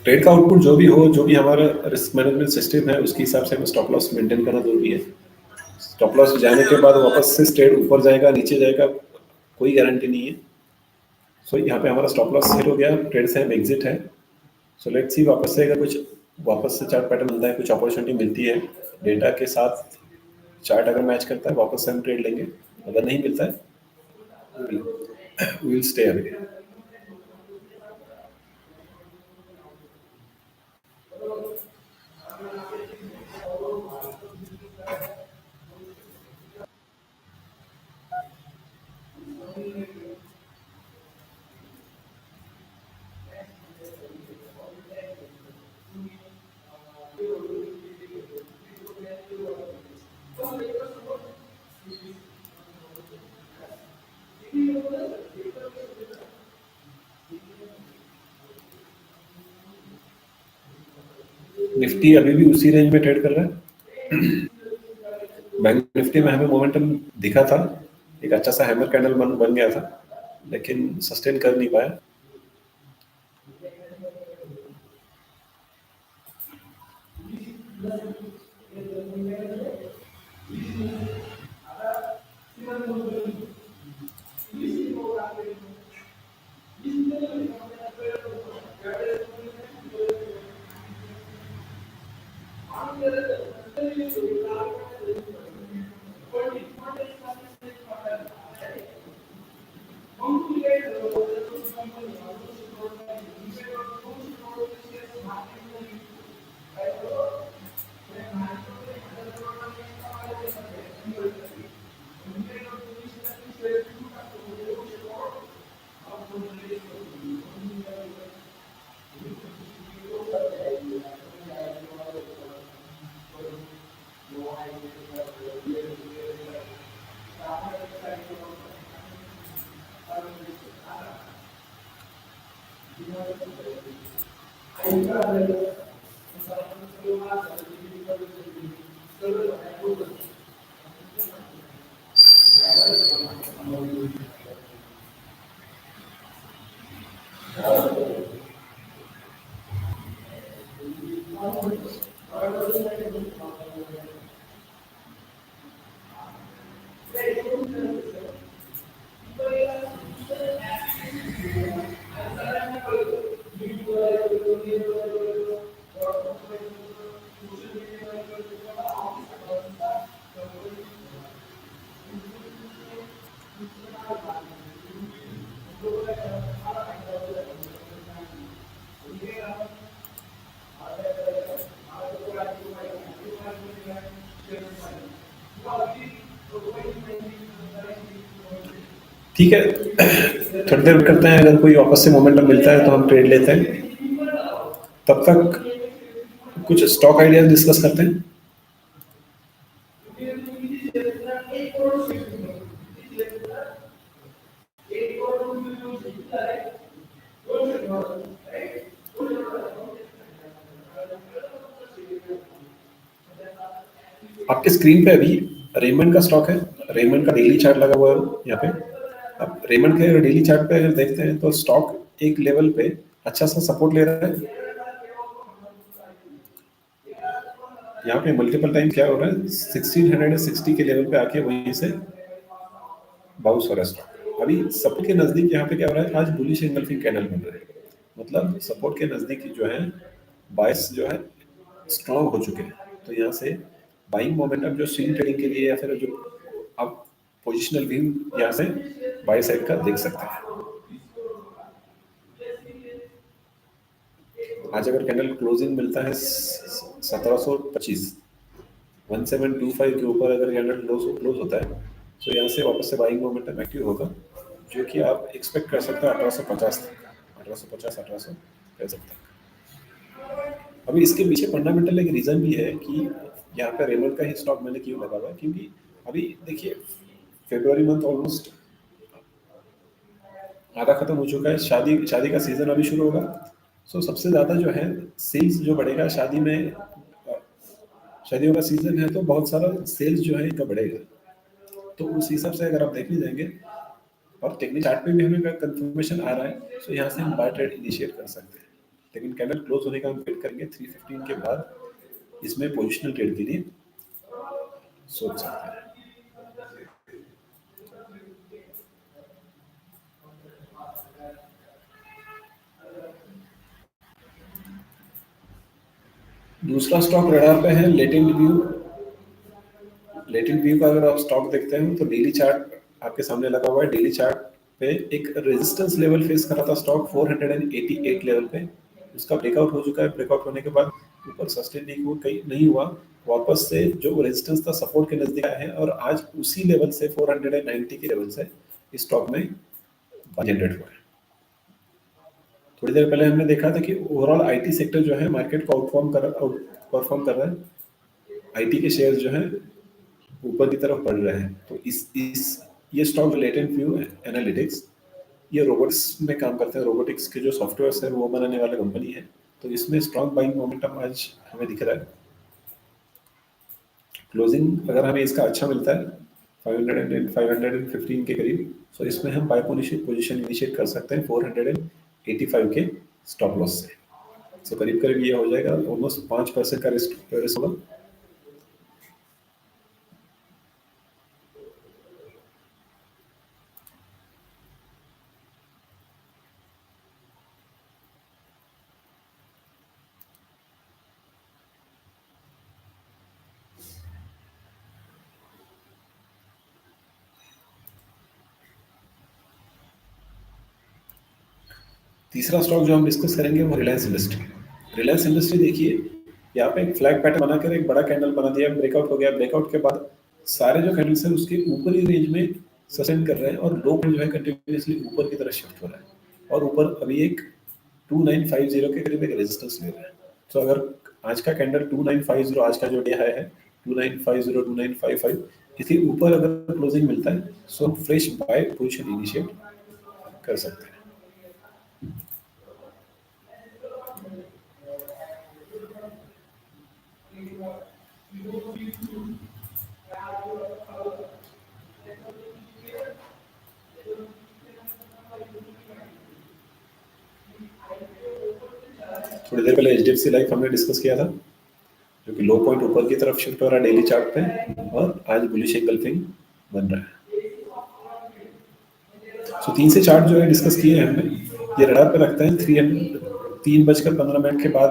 ट्रेड का आउटपुट जो भी हो, जो भी हमारा रिस्क मैनेजमेंट सिस्टम है, उसके हिसाब से हमें स्टॉप लॉस मेंटेन करना जरूरी है। स्टॉप लॉस जाने के बाद वापस से ट्रेड ऊपर जाएगा नीचे जाएगा, कोई गारंटी नहीं है। सो यहाँ पे हमारा स्टॉप लॉस सेट हो गया, ट्रेड से हम एग्जिट है। सो लेट्स सी वापस से अगर कुछ वापस से चार्ट पैटर्न मिलता है, कुछ अपॉर्चुनिटी मिलती है डेटा के साथ, चार्ट अगर मैच करता है वापस से हम ट्रेड लेंगे। अगर नहीं मिलता है we will stay away. Nifty अभी भी उसी रेंज में ट्रेड कर रहा है। बैंक निफ्टी में हमें मोमेंटम दिखा था, एक अच्छा सा हैमर कैंडल बन गया था, लेकिन सस्टेन कर नहीं पाया। ठीक है, थोड़ी देर करते हैं, अगर कोई वापस से मोमेंटम मिलता है तो हम ट्रेड लेते हैं। तब तक कुछ स्टॉक आइडियाज डिस्कस करते हैं। आपके स्क्रीन पे अभी रेमंड का स्टॉक है, रेमंड का डेली चार्ट लगा हुआ है यहाँ पे। अब रेमंड के डेली चार्ट पे अगर देखते हैं तो स्टॉक एक लेवल पे अच्छा सा सपोर्ट ले रहा है। यहाँ पे मल्टीपल टाइम क्या हो रहा है, 1660 के लेवल पे आके वहीं से बाउंस हो रहा है स्टॉक। अभी सपोर्ट के नजदीक यहाँ पे क्या हो रहा है, आज बुलिश एंगल्फिंग कैंडल बन रहा है, मतलब सपोर्ट के नजदीक जो है बायस जो है स्ट्रॉन्ग हो चुके हैं। तो यहाँ से बाइंग मोमेंटम जो स्विंग ट्रेडिंग के लिए या फिर जो आप पोजिशनल व्यू यहाँ से बाय साइड का देख सकते हैं। आज अगर कैंडल क्लोजिंग मिलता है 1725, 1725 के ऊपर अगर कैंडल क्लोज होता है तो यहाँ से वापस से बाइंग मोमेंटम एक्टिव होगा, जो कि आप एक्सपेक्ट कर सकते हैं 1850 तक, 1850 1800 कह सकते हैं। अभी इसके पीछे फंडामेंटल एक रीजन भी है कि यहाँ पे रेमंड का ही स्टॉक मैंने क्यों लगा हुआ है, क्योंकि अभी देखिए फरवरी मंथ ऑलमोस्ट आधा खत्म हो चुका है, शादी शादी का सीजन अभी शुरू होगा। सो सबसे ज्यादा जो है सेल्स जो बढ़ेगा शादी में, शादियों का सीजन है तो बहुत सारा सेल्स जो है इनका बढ़ेगा। तो उस हिसाब से अगर आप देखने जाएंगे और टेक्निकल चार्ट पे भी हमें कंफर्मेशन आ रहा है, तो यहाँ से हम बाय ट्रेड इनिशिएट कर सकते हैं। लेकिन कैंडल क्लोज होने का हम वेट करेंगे 315 के बाद इसमें पोजिशनल ट्रेड के लिए सोच सकते हैं। दूसरा स्टॉक रडार पे है लेटेंट व्यू। लेटेंट व्यू का अगर आप स्टॉक देखते हैं तो डेली चार्ट आपके सामने लगा हुआ है। डेली चार्ट पे एक रेजिस्टेंस लेवल फेस कर रहा था स्टॉक 488 लेवल पे, उसका ब्रेकआउट हो चुका है। ब्रेकआउट होने के बाद ऊपर सस्टेन नहीं हुआ, वापस से जो रेजिस्टेंस था सपोर्ट के नजदीक आया है और आज उसी लेवल से 490 के लेवल से स्टॉक में बाय जनरेट हुआ है। थोड़ी देर पहले हमने देखा था कि ओवरऑल आईटी सेक्टर जो है मार्केट को परफॉर्म कर रहा है। आईटी के शेयर जो है ऊपर की तरफ बढ़ रहे हैं। तो इस ये स्टॉक लेटेंट व्यू एनालिटिक्स, ये रोबोटिक्स में काम करते हैं। रोबोटिक्स के जो सॉफ्टवेयर है वो बनाने वाले कंपनी है, तो इसमें स्ट्रॉन्ग बाइंग मोमेंटम आज हमें दिख रहा है। क्लोजिंग अगर हमें इसका अच्छा मिलता है 515 के करीब, तो इसमें हम बाय पोजीशन इनिशिएट कर सकते हैं 485 के स्टॉप लॉस से। तो करीब करीब ये हो जाएगा ऑलमोस्ट 5% का रिस्क होगा। तीसरा स्टॉक जो हम डिस्कस करेंगे वो रिलायंस इंडस्ट्री। रिलायंस इंडस्ट्री देखिए, यहाँ पे एक फ्लैग पैटर्न बनाकर एक बड़ा कैंडल बना दिया, ब्रेकआउट हो गया। ब्रेकआउट के बाद सारे जो कैंडल्स हैं उसके ऊपरी रेंज में सस्टेन कर रहे हैं और लो जो है कंटिन्यूसली ऊपर की तरफ शिफ्ट हो रहा है और ऊपर अभी एक 2950 के करीब एक रेजिस्टेंस ले रहा है। तो अगर आज का कैंडल 2950, आज का जो डे हाई है 2950 2955, इसी ऊपर अगर क्लोजिंग मिलता है तो हम फ्रेश बाय पोजीशन इनिशिएट कर सकते हैं। थोड़ी देर पहले एचडीएफसी लाइफ हमने डिस्कस किया था, जो कि लो पॉइंट ऊपर की तरफ शिफ्ट हो रहा है डेली चार्ट पे और आज बुलिश एंगल्फिंग बन रहा है। सो 3 से चार्ट जो है डिस्कस किए हैं हमने, ये रडार पे रखते हैं। 3:15 के बाद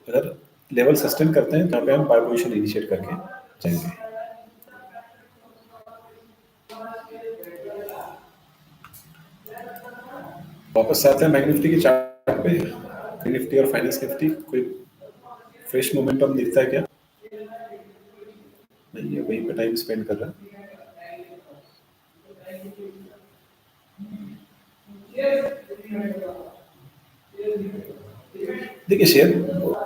अगर लेवल सस्टेन करते हैं तो यहाँ पे हम बाय पोजीशन इनिशिएट करके जाएंगे। वापस आते हैं बैंक निफ्टी के चार्ट पे। बैंक निफ्टी और फाइनेंस निफ्टी कोई फ्रेश मोमेंटम दिखता है क्या? नहीं, ये वहीं पे टाइम स्पेंड कर रहा है। देखिए, शेयर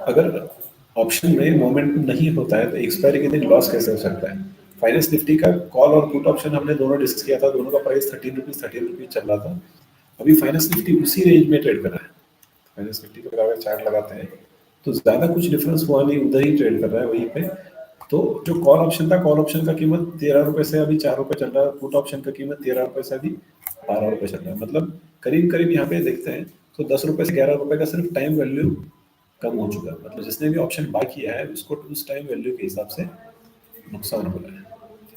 अगर ऑप्शन में मोमेंट नहीं होता है तो एक्सपायरी के दिन लॉस कैसे हो सकता है? फाइनेंस निफ्टी का कॉल और पुट ऑप्शन हमने दोनों डिस्कस किया था, दोनों का प्राइस 13 रुपीज चल रहा था। अभी फाइनेंस निफ्टी उसी रेंज में ट्रेड कर रहा है। फाइनेंस निफ्टी को अगर चार्ट लगाते हैं तो ज्यादा कुछ डिफरेंस हुआ नहीं, उधर ही ट्रेड कर रहा है वहीं पे। तो जो कॉल ऑप्शन था, कॉल ऑप्शन का कीमत 13 रुपए से अभी 4 रुपए चल रहा है। पुट ऑप्शन का कीमत 13 रुपए से अभी 12 रुपए चल रहा है। मतलब करीब करीब यहाँ पे देखते हैं तो 10 रुपए से 11 रुपए का सिर्फ टाइम वैल्यू कम हो चुका है। मतलब जिसने भी ऑप्शन बाय किया है उसको उस टाइम वैल्यू के हिसाब से नुकसान हो रहा है।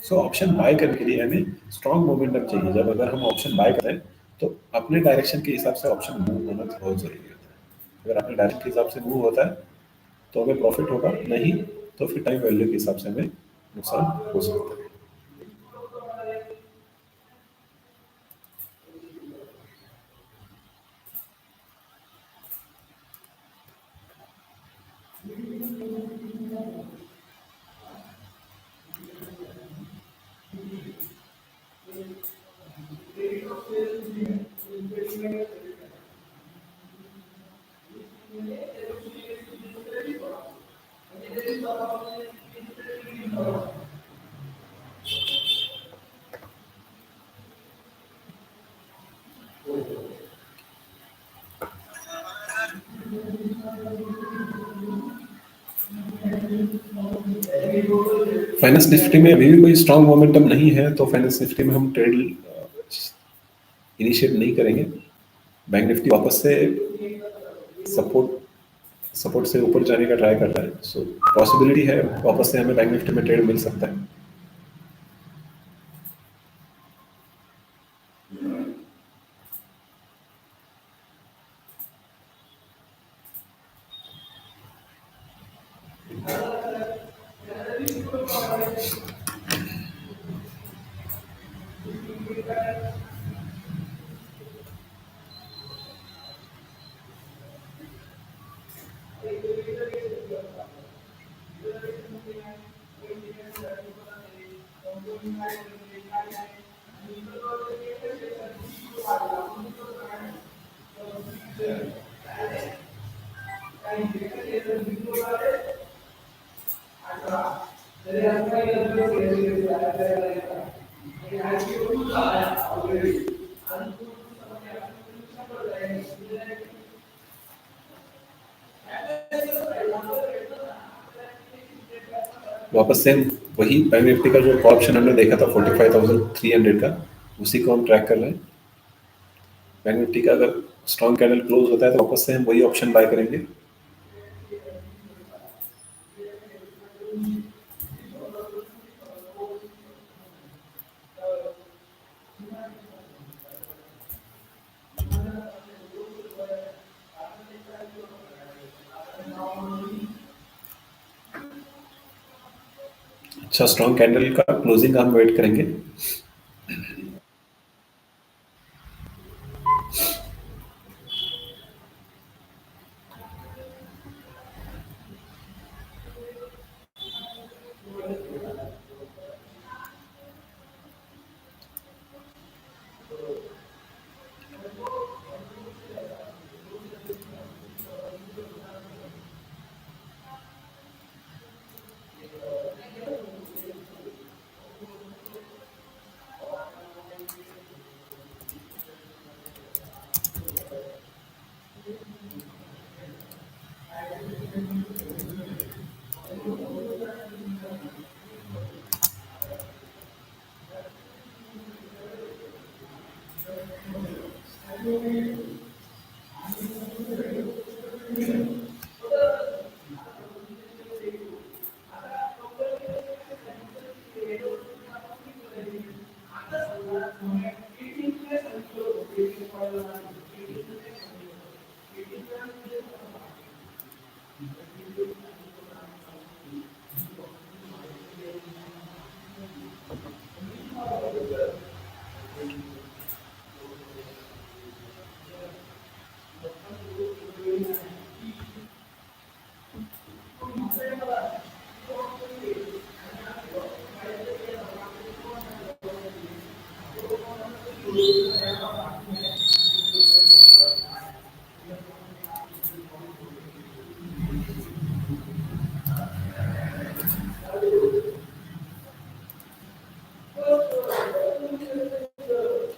सो ऑप्शन बाय करने के लिए हमें स्ट्रॉन्ग मोमेंटम चाहिए। जब अगर हम ऑप्शन बाय करें तो अपने डायरेक्शन के हिसाब से ऑप्शन मूव होना बहुत जरूरी होता है। अगर अपने डायरेक्शन के हिसाब से मूव होता है तो हमें प्रॉफिट होगा, नहीं तो फिर टाइम वैल्यू के हिसाब से हमें नुकसान हो सकता है। फाइनेंस निफ्टी में अभी भी कोई स्ट्रॉन्ग मोमेंटम नहीं है, तो फाइनेंस निफ्टी में हम ट्रेड इनिशिएट नहीं करेंगे। बैंक निफ्टी वापस से सपोर्ट सपोर्ट से ऊपर जाने का ट्राई कर रहा है, सो पॉसिबिलिटी है वापस से हमें बैंक निफ्टी में ट्रेड मिल सकता है। वापस से हम वही बैंक निफ्टी का जो कॉल ऑप्शन हमने देखा था 45,300 का, उसी को हम ट्रैक कर रहे हैं। बैंक निफ्टी का अगर स्ट्रॉन्ग कैंडल क्लोज होता है तो वापस से हम वही ऑप्शन बाय करेंगे। अच्छा, स्ट्रॉन्ग कैंडल का क्लोजिंग हम वेट करेंगे।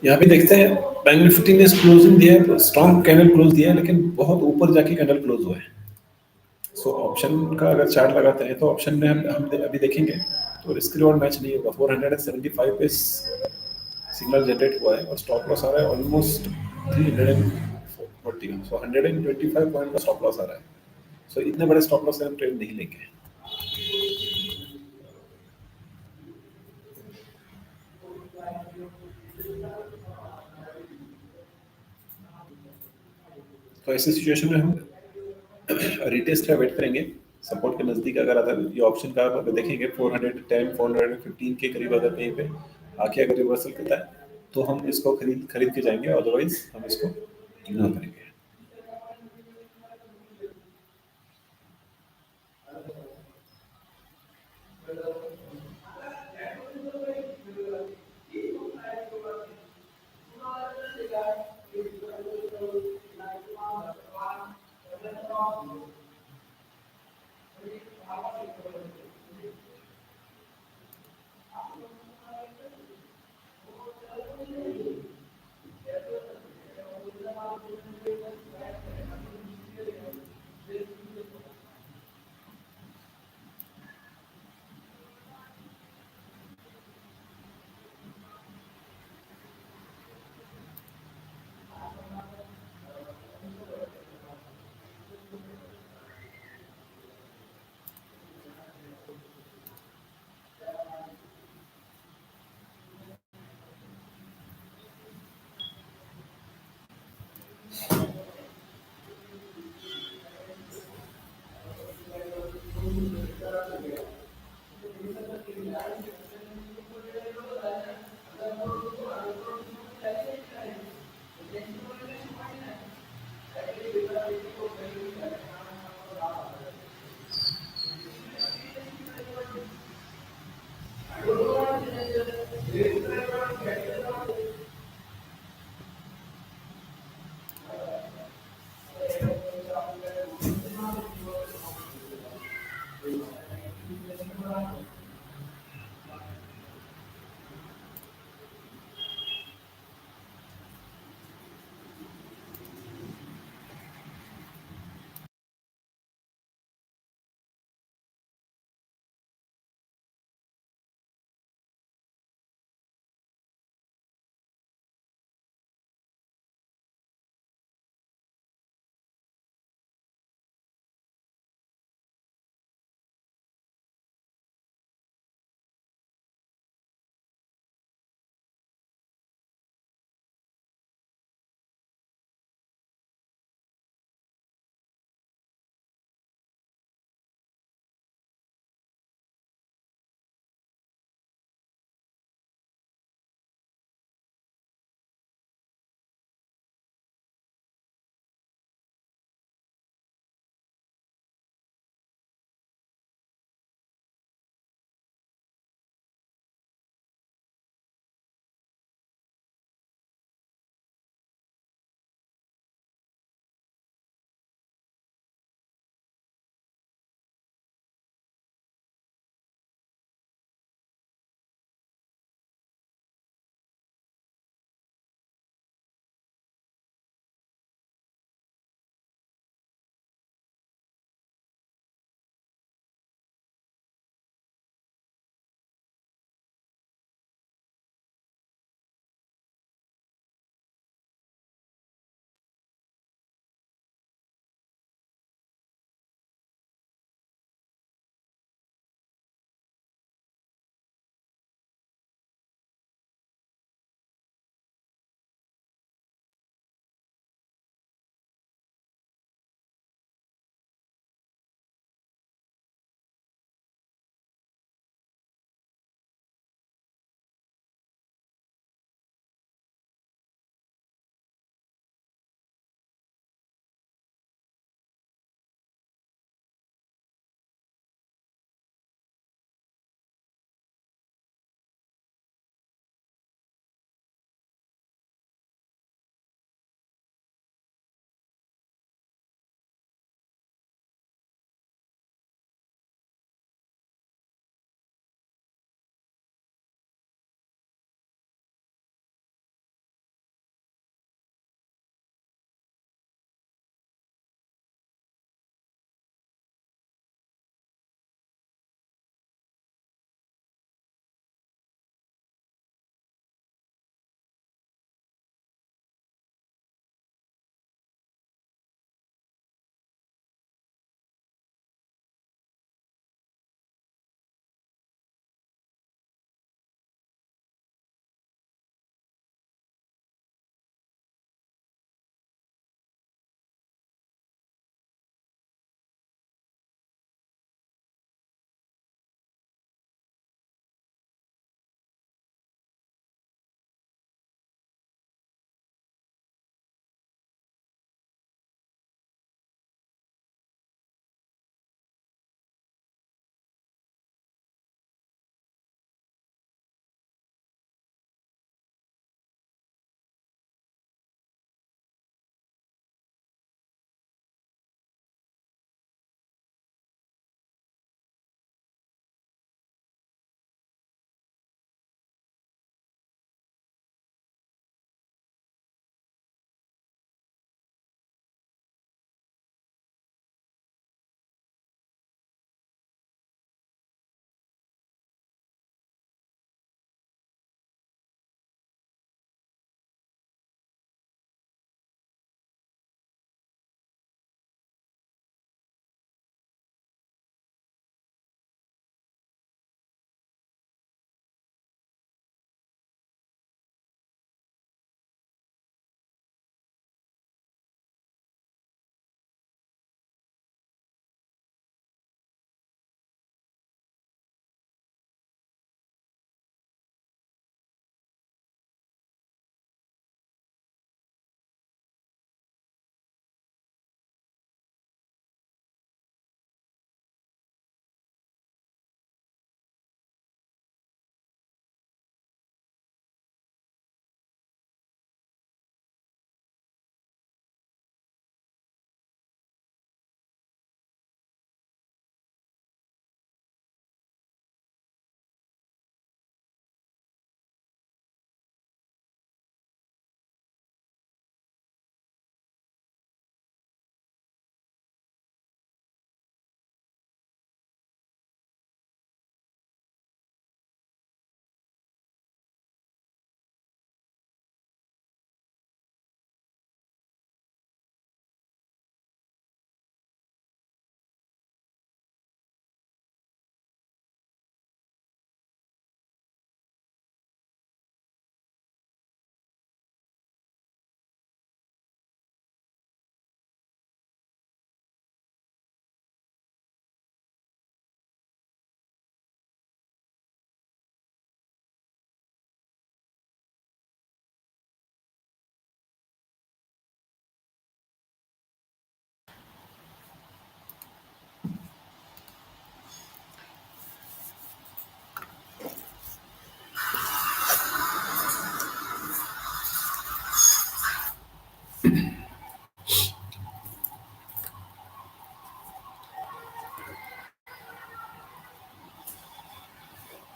यहाँ पे देखते हैं बैंक निफ्टी ने क्लोजिंग दिया है, स्ट्रॉन्ग कैंडल क्लोज दिया है, लेकिन बहुत ऊपर जाके कैंडल क्लोज हुआ है। सो ऑप्शन का अगर चार्ट लगाते हैं तो ऑप्शन में हम अभी देखेंगे तो रिस्क रिवॉर्ड मैच नहीं होगा। 475 पे सिग्नल जनरेट हुआ है और स्टॉप लॉस आ रहा है ऑलमोस्ट 340, सो 125 पॉइंट का स्टॉप लॉस आ रहा है। सो इतने बड़े स्टॉप लॉस से हम ट्रेड नहीं लेंगे। तो ऐसी सिचुएशन में हम रिटेस्ट का वेट करेंगे। सपोर्ट के नजदीक अगर अगर ये ऑप्शन का अगर देखेंगे 410 415 के करीब अगर कहीं पे आके अगर रिवर्सल करता है तो हम इसको खरीद खरीद के जाएंगे, अदरवाइज हम इसको इग्नोर करेंगे।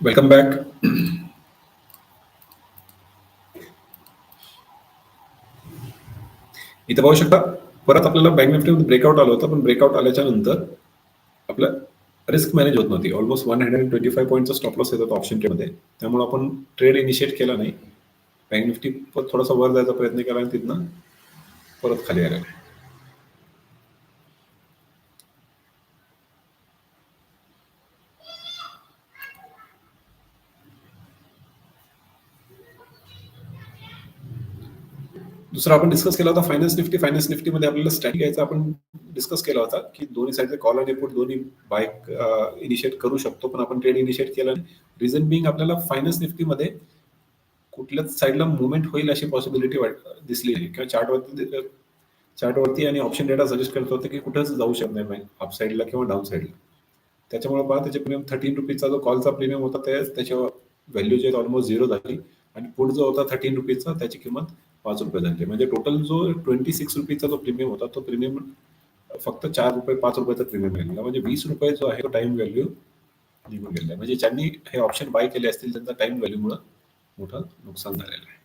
Welcome back. इथे पाहू शकता परत आपल्याला बँक निफ्टीमध्ये ब्रेकआउट आलं होतं, पण ब्रेकआउट आल्याच्या नंतर आपलं रिस्क मॅनेज होत नव्हती. ऑलमोस्ट 125 पॉईंटचा स्टॉप लॉस येत होता ऑप्शन ट्रेडमध्ये. त्यामुळे आपण ट्रेड इनिशिएट केला नाही. बँक निफ्टी थोडासा वर जायचा प्रयत्न केला आणि तिथनं परत खाली आलेला आहे. दुसरा आपण डिस्कस केला होता फायनान्स निफ्टी. फायनान्स निफ्टीमध्ये आपल्याला स्ट्रॅटेजी घ्यायचा आपण डिस्कस केला होता की दोन्ही साईडचे कॉल आणि पुट दोन्ही बाय इनिशिएट करू शकतो, पण आपण ट्रेड इनिशिएट केला नाही. रिझन बिंग आपल्याला फायनान्स निफ्टीमध्ये कुठल्याच साईडला मुवमेंट होईल अशी पॉसिबिलिटी दिसली नाही किंवा चार्टवरती आणि ऑप्शन डेटा सजेस्ट करत होते की कुठंच जाऊ शकत नाही बँक अप साईडला किंवा डाऊन साईडला. त्याच्यामुळे पहा त्याचे प्रीमियम 13 रुपीजचा जो कॉलचा प्रीमियम होता त्याच्या व्हॅल्यू जे ऑलमोस्ट झिरो झाली आणि पुट जो होता 13 रुपीजचा त्याची किंमत 5 रुपये झाली. म्हणजे टोटल जो 26 रुपीजचा जो प्रीमियम होता तो प्रीमियम फक्त 4 रुपये 5 रुपयाचा प्रीमियम मिळाला. म्हणजे 20 रुपये जो आहे तो टाइम व्हॅल्यू निघून गेलेला आहे. म्हणजे ज्यांनी हे ऑप्शन बाय केले असतील त्यांचा टाइम व्हॅल्यूमुळे मोठं नुकसान झालेलं आहे.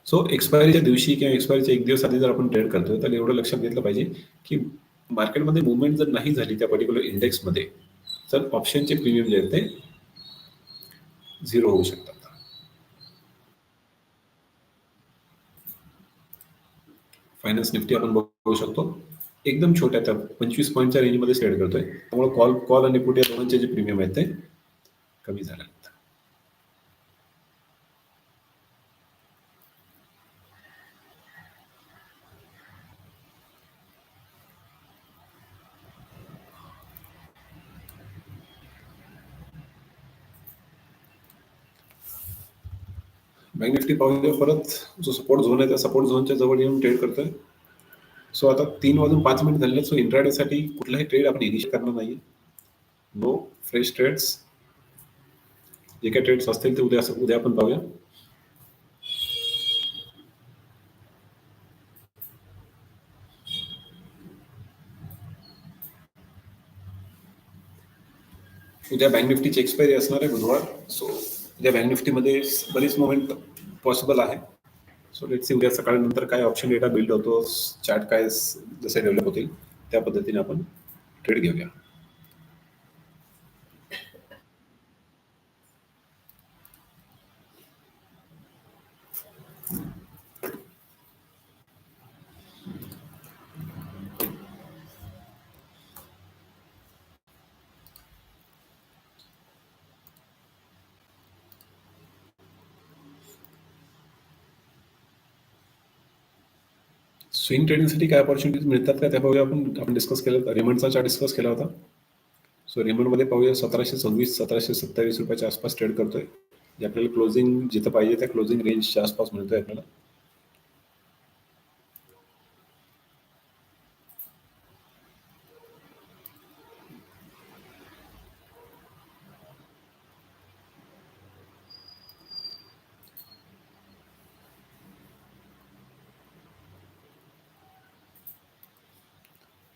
सो एक्सपायरीच्या दिवशी किंवा एक्सपायरीच्या एक दिवस आधी जर आपण ट्रेड करतोय तर एवढं लक्षात घेतलं पाहिजे की मार्केटमध्ये मुवमेंट जर नाही झाली त्या पर्टिक्युलर इंडेक्समध्ये तर ऑप्शनचे प्रीमियम जे आहेत ते झिरो होऊ शकतात. फायनान्स निफ्टी आपण बघू शकतो एकदम छोट्या त्या 25 पॉईंटच्या रेंजमध्ये ट्रेड करतोय. त्यामुळे कॉल आणि पुट या दोघांचे जे प्रीमियम आहेत ते कमी झाले आहेत. बँक निफ्टी पाहूया परत जो सपोर्ट झोन आहे त्या सपोर्ट झोनच्या जवळ येऊन ट्रेड करतोय. सो आता 3:05 झाले. सो इंट्राडे साठी कुठलाही ट्रेड आपण इनिशिएट करणार नाहीये. No fresh trades. जे काही ट्रेड्स असतील ते उद्या आपण पाहूया. उद्या बँक निफ्टीची एक्सपायरी असणार आहे बुधवार. सो उद्या बँक निफ्टीमध्ये बरीच मुवमेंट पॉसिबल आहे. सो लेट्स सी उद्या सकाळी नंतर काय ऑप्शन डेटा बिल्ड होतो, चार्ट काय जसे डेव्हलप होतील त्या पद्धतीने आपण ट्रेड घेऊया. स्विंग ट्रेडिंगसाठी काय ऑपॉर्च्युनिटीज मिळतात का त्या पाहूया. आपण डिस्कस केलं, रेमंडचा चार्ट डिस्कस केला होता. सो रेमंडमध्ये पाहूया 1726 1727 रुपयाच्या आसपास ट्रेड करतोय. जे आपल्याला क्लोजिंग जिथं पाहिजे त्या क्लोजिंग रेंजच्या आसपास मिळतोय आपल्याला.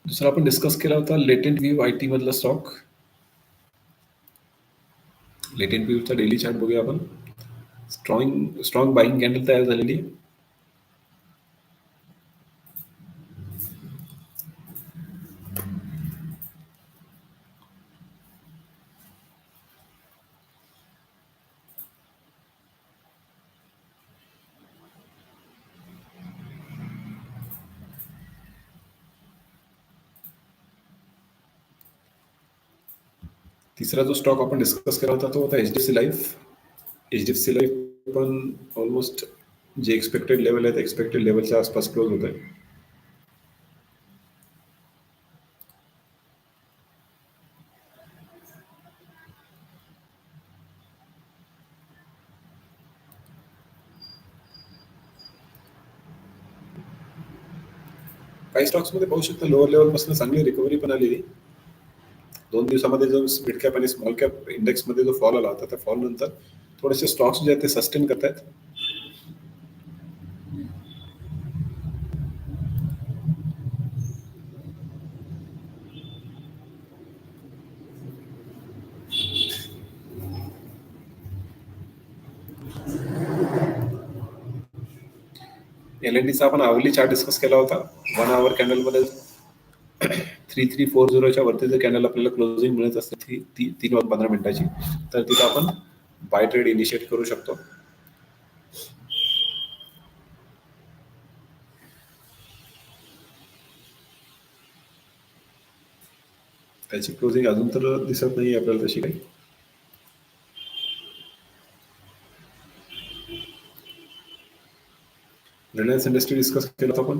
दुसरा आपण डिस्कस केला होता लेटेंट व्ह्यू आयटी मधला स्टॉक. लेटेंट व्ह्यूचा डेली चार्ट बघूया आपण. स्ट्रॉंग बाईंग कॅन्डल तयार झालेली आहे. तिसरा जो स्टॉक आपण डिस्कस केला होता तो होता एचडीएफसी लाईफ. एचडीएफसी लाईफ पण ऑलमोस्ट जे एक्सपेक्टेड लेवल आहे एक्सपेक्टेड लेवलच्या आसपास क्लोज होत आहे. काही स्टॉक्स मध्ये पाहू शकता लोअर लेवल पासून चांगली रिकव्हरी पण आलेली. 2 दिवसामध्ये जो मिड कॅप आणि स्मॉल कॅप इंडेक्स मध्ये जो फॉल आला होता त्या फॉल नंतर थोडेसे स्टॉक्स जे आहेत ते सस्टेन करतायत. एल-एन-डीचा आपण आवरली चार्ट डिस्कस केला होता. 1 आवर कॅन्डलमध्ये 3340च्या वरती जर कॅन्डल आपल्याला क्लोजिंग मिळत असते 3 वाजून 15 मिनिटाची, तर तिथं आपण बाय ट्रेड इनिशिएट करू शकतो. त्याची क्लोजिंग अजून तर दिसत नाही आपल्याला तशी काही. रिलायन्स इंडस्ट्री डिस्कस केलं होतं आपण.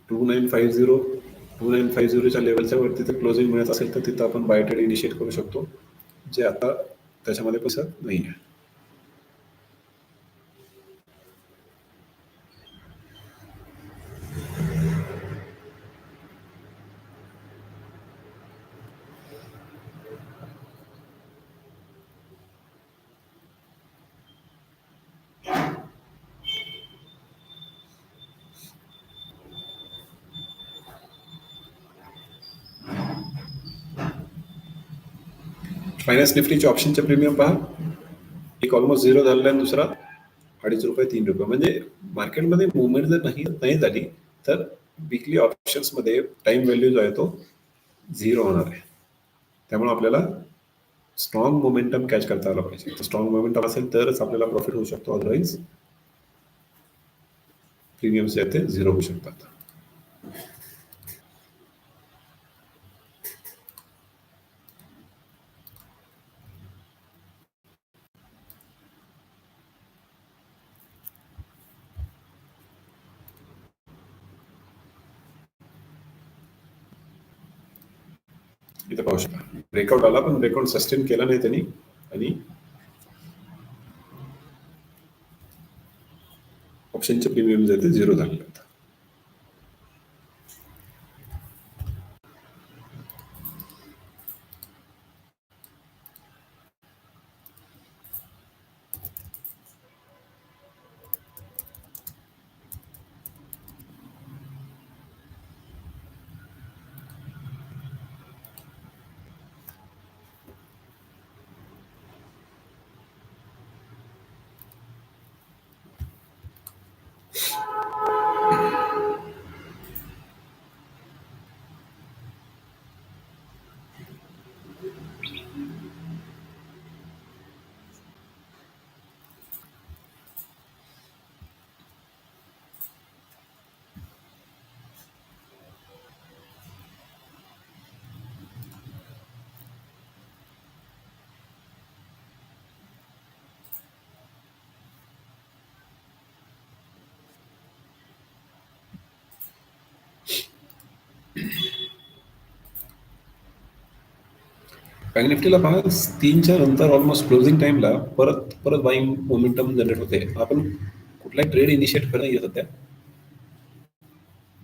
2950च्या लेवलच्या वरती जर क्लोजिंग मिळत असेल तर तिथं आपण बाय ट्रेड इनिशिएट करू शकतो, जे आता त्याच्यामध्ये दिसत नाही आहे. फायनान्स निफ्टीचे ऑप्शनचे प्रीमियम पहा, एक ऑलमोस्ट 0 झालेला आहे, दुसरा ₹2.5 ₹3. म्हणजे मार्केटमध्ये मुवमेंट जर नाही झाली तर विकली ऑप्शन्समध्ये टाइम व्हॅल्यू जो आहे तो 0 होणार आहे. त्यामुळे आपल्याला स्ट्रॉंग मोमेंटम कॅच करता आला पाहिजे. तर स्ट्रॉंग मोमेंटम असेल तरच आपल्याला प्रॉफिट होऊ शकतो, अदरवाईज प्रीमियम्स जे आहेत ते 0 होऊ शकतात. इथं पाहू शकता ब्रेकआउट आला, पण ब्रेकआउट सस्टेन केला नाही त्यांनी आणि ऑप्शनचे प्रीमियम जे ते 0 झाले. बँक निफ्टीला पहा, 3च्या नंतर ऑलमोस्ट क्लोजिंग टाइमला परत बाईंग मोमेंटम जनरेट होते. आपण कुठलाही ट्रेड इनिशिएट करणं येत होत्या,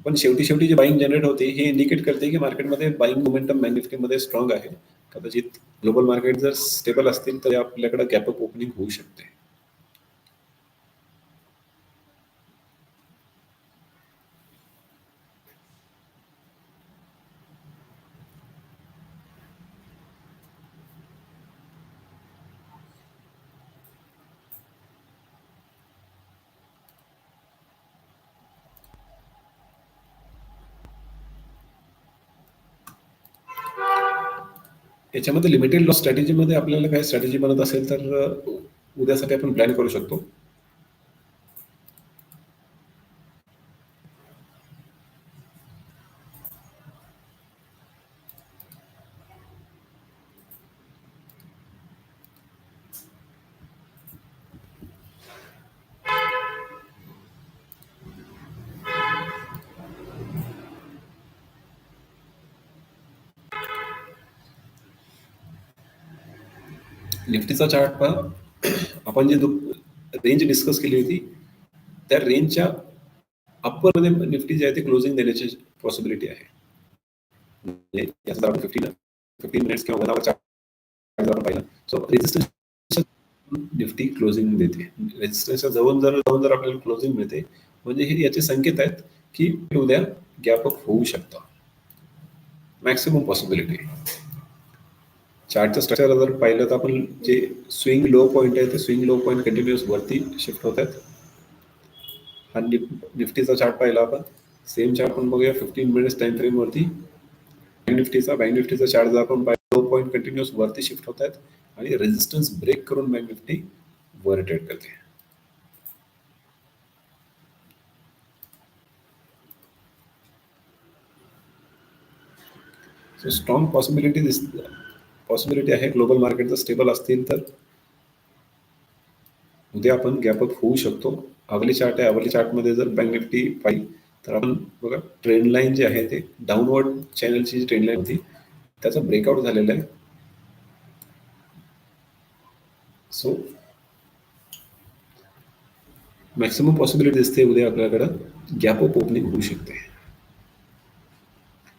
पण शेवटी जी बाईंग जनरेट होते हे इंडिकेट करते की मार्केटमध्ये बाईंग मोमेंटम बँक निफ्टीमध्ये स्ट्रॉंग आहे. कदाचित ग्लोबल मार्केट जर स्टेबल असतील तर आपल्याकडे गॅपअप ओपनिंग होऊ शकते. याच्यामध्ये लिमिटेड लॉस स्ट्रॅटेजीमध्ये आपल्याला काही स्ट्रॅटेजी बनत असेल तर उद्यासाठी आपण प्लॅन करू शकतो. निफ्टीचा चार्ट पहा, आपण जी रेंज डिस्कस केली होती त्या रेंजच्या अप्पर मध्ये निफ्टी जे आहे ते क्लोजिंग देण्याची पॉसिबिलिटी आहे. म्हणजे याचा आपण 15 मिनिट्स किंवा 1 आवर चार्ट आपण पाहिला, सो रेजिस्टन्स निफ्टी क्लोजिंग देते. रेजिस्टन्सच्या जवळ जर आपल्याला क्लोजिंग मिळते म्हणजे हे याचे संकेत आहेत की उद्या गॅप अप होऊ शकतं. Maximum possibility. चार्टचं स्ट्रक्चर जर पाहिलं तर आपण जे स्विंग लो पॉईंट आहे ते स्विंग लो पॉईंट कंटिन्युअस वरती शिफ्ट होत आहेत. हा निफ्टीचा चार्ट पाहिला आपण, सेम चार्ट आपण बघूया 15 मिनिट्स टाइम फ्रेम वरती. बँक निफ्टीचा चार्ट जर आपण पाहिला, लो पॉईंट कंटिन्युअस वरती शिफ्ट होत आहेत आणि रेजिस्टन्स ब्रेक करून बँक निफ्टी वर ट्रेड करते. सो स्ट्रॉंग पॉसिबिलिटी आहे ग्लोबल मार्केट जर स्टेबल असतील तर उद्या आपण गॅपअप होऊ शकतो. अवली चार्ट आहे, अवली चार्टमध्ये जर बँक निफ्टी पाहिली तर आपण बघा ट्रेंड लाईन जी आहे ते डाऊनवर्ड चॅनलची जी ट्रेंड लाईन होती त्याचा ब्रेकआउट झालेला आहे. सो मॅक्सिमम पॉसिबिलिटी दिसते उद्या आपल्याकडं गॅपअप ओपनिंग होऊ शकते.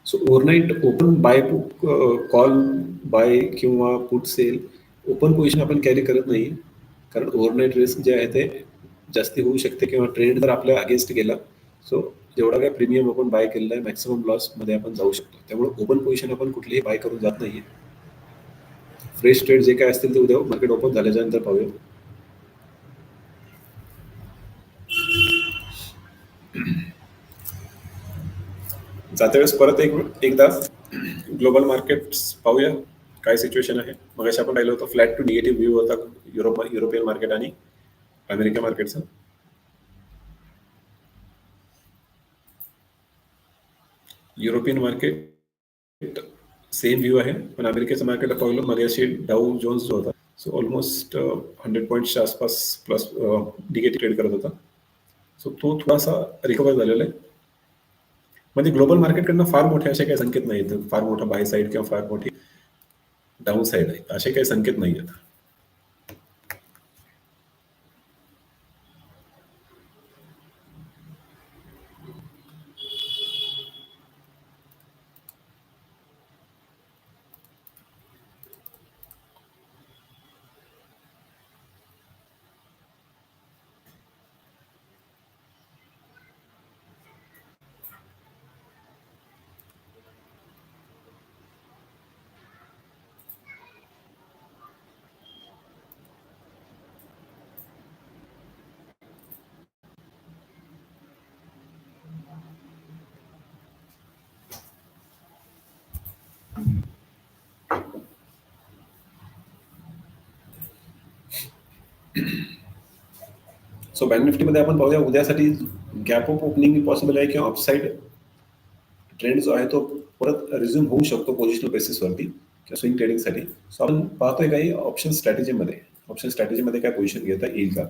So overnight open buy call buy किंवा पुट सेल ओपन पोझिशन आपण कॅरी करत नाही, कारण ओव्हरनाईट रिस्क जे आहे ते जास्ती होऊ शकते किंवा ट्रेंड जर आपल्या अगेन्स्ट गेला सो जेवढा काय प्रीमियम आपण बाय केलेला आहे मॅक्सिमम लॉसमध्ये आपण जाऊ शकतो. त्यामुळे ओपन पोझिशन आपण कुठलीही बाय करून जात नाहीये. फ्रेश ट्रेड जे काय असतील ते उद्या मार्केट ओपन झाल्याच्यानंतर पाहूया. जाते वेळेस परत एकदा ग्लोबल मार्केट्स पाहूया काय सिच्युएशन आहे. मग आपण पाहिलं होतं फ्लॅट टू निगेटिव्ह व्ह्यू होता युरोपियन मार्केट आणि अमेरिका मार्केटचा. युरोपियन मार्केट सेम व्ह्यू आहे, पण अमेरिकेचं मार्केट पाहिलं मग अशी डाऊ जोन्स जो होता सो ऑलमोस्ट 100 पॉईंटच्या आसपास प्लस निगेटिव्ह ट्रेड करत होता. सो तो थोडासा रिकवर झालेला आहे. म्हणजे ग्लोबल मार्केटकडनं फार मोठे असे काही संकेत नाही आहेत, फार मोठा बाय साईड किंवा फार मोठी डाऊन साईड आहे असे काही संकेत नाही आहेत. सो बँक निफ्टीमध्ये आपण पाहूया उद्यासाठी गॅप ऑफ ओपनिंग पॉसिबल आहे किंवा अपसाईड ट्रेंड जो आहे तो परत रिझ्यूम होऊ शकतो पोझिशनल बेसिसवरती किंवा स्विंग ट्रेडिंगसाठी. सो आपण पाहतोय काही ऑप्शन स्ट्रॅटेजीमध्ये काय पोझिशन घेता येईल का.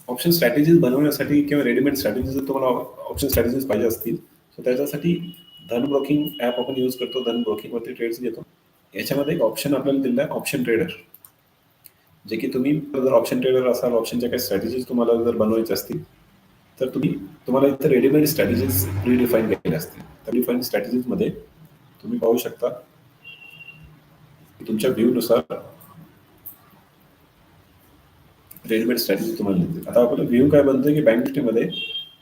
ऑप्शन स्ट्रॅटेजीज बनवण्यासाठी किंवा रेडीमेड स्ट्रॅटेजी जर तुम्हाला ऑप्शन स्ट्रॅटेजीज पाहिजे असतील तर त्याच्यासाठी धन ब्रोकिंग ॲप आपण यूज करतो. धन ब्रोकिंगवरती ट्रेड्स घेतो. याच्यामध्ये एक ऑप्शन आपल्याला दिलं आहे ऑप्शन ट्रेडर, जे की तुम्ही जर ऑप्शन ट्रेडर असाल, ऑप्शनच्या काही स्ट्रॅटेजीज तुम्हाला जर बनवायच्या असतील तर तुम्हाला इथं रेडीमेड स्ट्रॅटेजीज प्री डिफाईन केलेल्या असतील. तर डिफाईन स्ट्रॅटेजीजमध्ये तुम्ही पाहू शकता की तुमच्या व्ह्यूनुसार रेडीमेड स्ट्रॅटेजी तुम्हाला मिळते. आता आपला व्ह्यू काय बनतोय की बँक निफ्टीमध्ये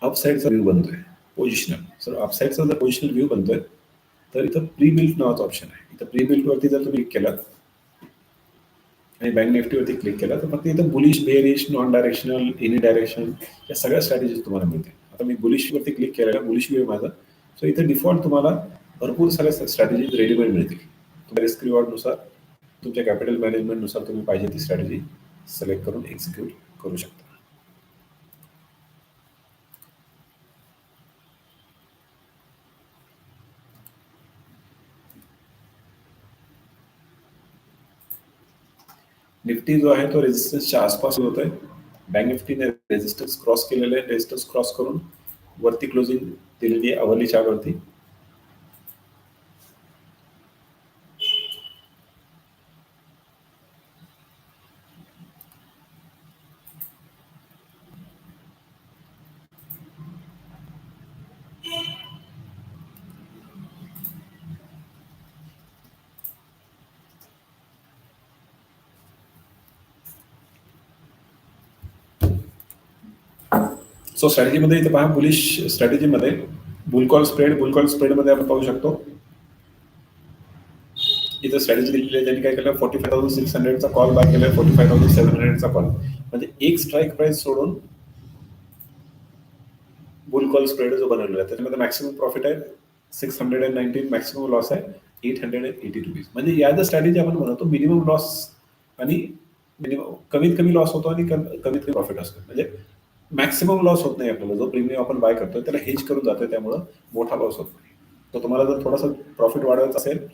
अपसाईडचा व्ह्यू बनतोय पोझिशनल. सर अपसाईडचा जर पोझिशनल व्ह्यू बनतोय तर इथं प्री बिल्ट नावाचं ऑप्शन आहे. इथं प्री बिल्टवरती जर तुम्ही क्लिक केला आणि बँक निफ्टीवरती क्लिक केला तर फक्त इथं bullish, bearish, non directional, any direction या सगळ्या स्ट्रॅटेजीज तुम्हाला मिळते. आता मी बुलिशवरती क्लिक केलेला, बुलिश व्ह्यू माझा. सो इथं डिफॉल्ट तुम्हाला भरपूर साऱ्या स्ट्रॅटेजी रेडीमेड मिळतील. तुमच्या रिस्क रिवॉर्डनुसार, तुमच्या कॅपिटल मॅनेजमेंटनुसार तुम्ही पाहिजे ती स्ट्रॅटेजी सिलेक्ट करून एक्झिक्यूट करू शकता. निफ्टी जो आहे तो रेजिस्टन्सच्या आसपास होत आहे. बँक निफ्टीने रेजिस्टन्स क्रॉस केलेलं आहे. रेजिस्टन्स क्रॉस करून वरती क्लोजिंग दिलेली आहे अवर्ली चार्टवरती. सो स्ट्रॅटेजीमध्ये इथे पहा, बुलिश स्ट्रॅटेजीमध्ये बुलकॉल स्प्रेडमध्ये आपण पाहू शकतो. इथं स्ट्रॅटेजी दिलेली आहे. त्यांनी काय केलं, 45,600चा कॉल बाय केलाय, 45,700चा कॉल, म्हणजे एक स्ट्राईक प्राइस सोडून बुल कॉल स्प्रेड जो बनवलेला आहे त्याच्यामध्ये मॅक्सिमम प्रॉफिट आहे 619, मॅक्सिमम लॉस आहे 880 रुपीज. म्हणजे या जर स्ट्रॅटेजी आपण म्हणतो मिनिमम लॉस आणि कमीत कमी लॉस होतो आणि कमीत कमी प्रॉफिट असतो. म्हणजे मॅक्सिमम लॉस होत नाही आपल्याला. जो प्रीमियम आपण बाय करतोय त्याला हेज करून जातोय, त्यामुळं मोठा लॉस होत नाही. तर तुम्हाला जर थोडासा प्रॉफिट वाढवायचा असेल,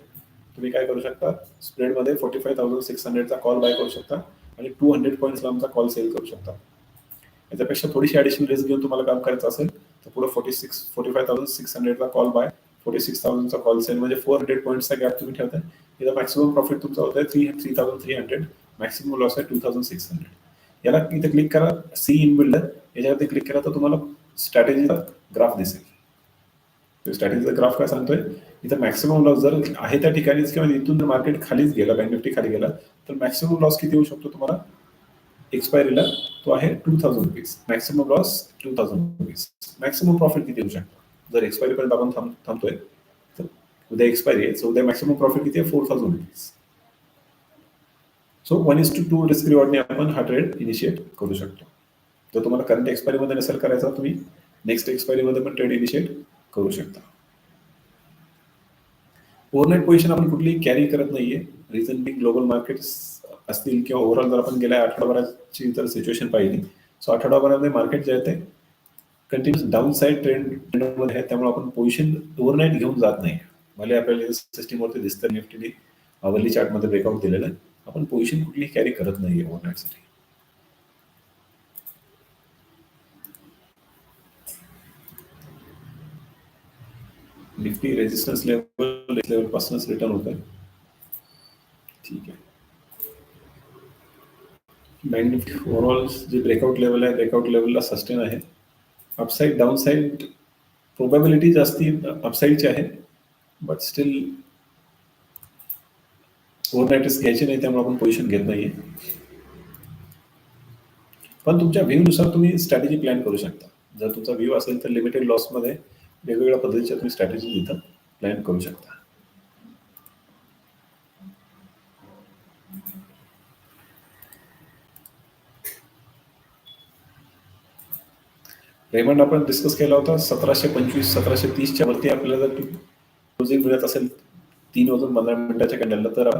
तुम्ही काय करू शकता, स्प्रेडमध्ये 45,600चा कॉल बाय करू शकता आणि 200 पॉईंट्स लांबचा कॉल सेल करू शकता. याच्यापेक्षा थोडीशी ॲडिशनल रिस्क घेऊन तुम्हाला काम करायचं असेल तर पुढे 45,600चा कॉल बाय, 46,000चा कॉल सेल, म्हणजे 400 पॉईंट्सचा गॅप तुम्ही ठेवताय. इथं मॅक्सिमम प्रॉफिट तुमचा होत आहे 3,300, मॅक्सिमम लॉस आहे 2,600. याला इथे क्लिक करा, सी इन बिल्डर याच्यावरती क्लिक करा तर तुम्हाला स्ट्रॅटेजीचा ग्राफ दिसेल. स्ट्रॅटेजीचा ग्राफ काय सांगतोय, इथं मॅक्सिमम लॉस जर आहे त्या ठिकाणीच किंवा इथून जर मार्केट खालीच गेला, बँक निफ्टी खाली गेला, तर मॅक्सिमम लॉस किती होऊ शकतो तुम्हाला एक्सपायरीला, तो आहे 2,000 rupees. Maximum loss 2,000 rupees. Maximum profit किती होऊ शकतो जर एक्सपायरी पर्यंत आपण थांबतोय, तर उद्या एक्सपायरी आहे, सो उद्या मॅक्सिमम प्रॉफिट किती आहे 4,000 रुपीज. सो 1:2 रिस्क रिवॉर्डने आपण हा ट्रेड इनिशिएट करू शकतो. जर तुम्हाला करंट एक्सपायरीमध्ये नसेल करायचा, तुम्ही नेक्स्ट एक्सपायरीमध्ये पण ट्रेड इनिशिएट करू शकता. ओव्हरनाईट पोझिशन आपण कुठलीही कॅरी करत नाहीये. रिझन बिंग ग्लोबल मार्केट्स असतील किंवा ओव्हरऑल जर आपण गेल्या आठवड्याभराची जर सिच्युएशन पाहिली, सो आठवड्याभरामध्ये मार्केट जे आहे ते कंटिन्युअस डाऊन साईड ट्रेंडमध्ये आहे. त्यामुळे आपण पोझिशन ओव्हरनाईट घेऊन जात नाही. भले आपल्याला सिस्टीमवरती दिसतं निफ्टीने अवर्ली चार्टमध्ये ब्रेकआउट दिलेलं आहे, आपण पोझिशन कुठलीही कॅरी करत नाहीये ओव्हरनाईटसाठी. निफ्टी रेजिस्टन्स लेवल पासूनच रिटर्न होत आहे. ठीक आहे. बँक निफ्टी ओव्हरऑल जे ब्रेकआउट लेवल आहे, ब्रेकआउट लेवलला सस्टेन आहे. अपसाईड डाऊन साईड प्रोबॅबिलिटी जास्ती अपसाईडची आहे, बट स्टील ओव्हरनाईटच घ्यायची नाही, त्यामुळे आपण पोझिशन घेत नाहीये. पण तुमच्या व्ह्यूनुसार तुम्ही स्ट्रॅटेजी प्लॅन करू शकता. जर तुमचा व्ह्यू असेल तर लिमिटेड लॉसमध्ये वेगवेगळ्या पद्धतीच्या तुम्ही स्ट्रॅटेजी इथं प्लॅन करू शकता. रेमंड आपण डिस्कस केला होता 1725, 1730च्या वरती आपल्याला जर क्लोजिंग मिळत असेल 3 वाजून 15 मिनिटाच्या कॅन्डलला, तर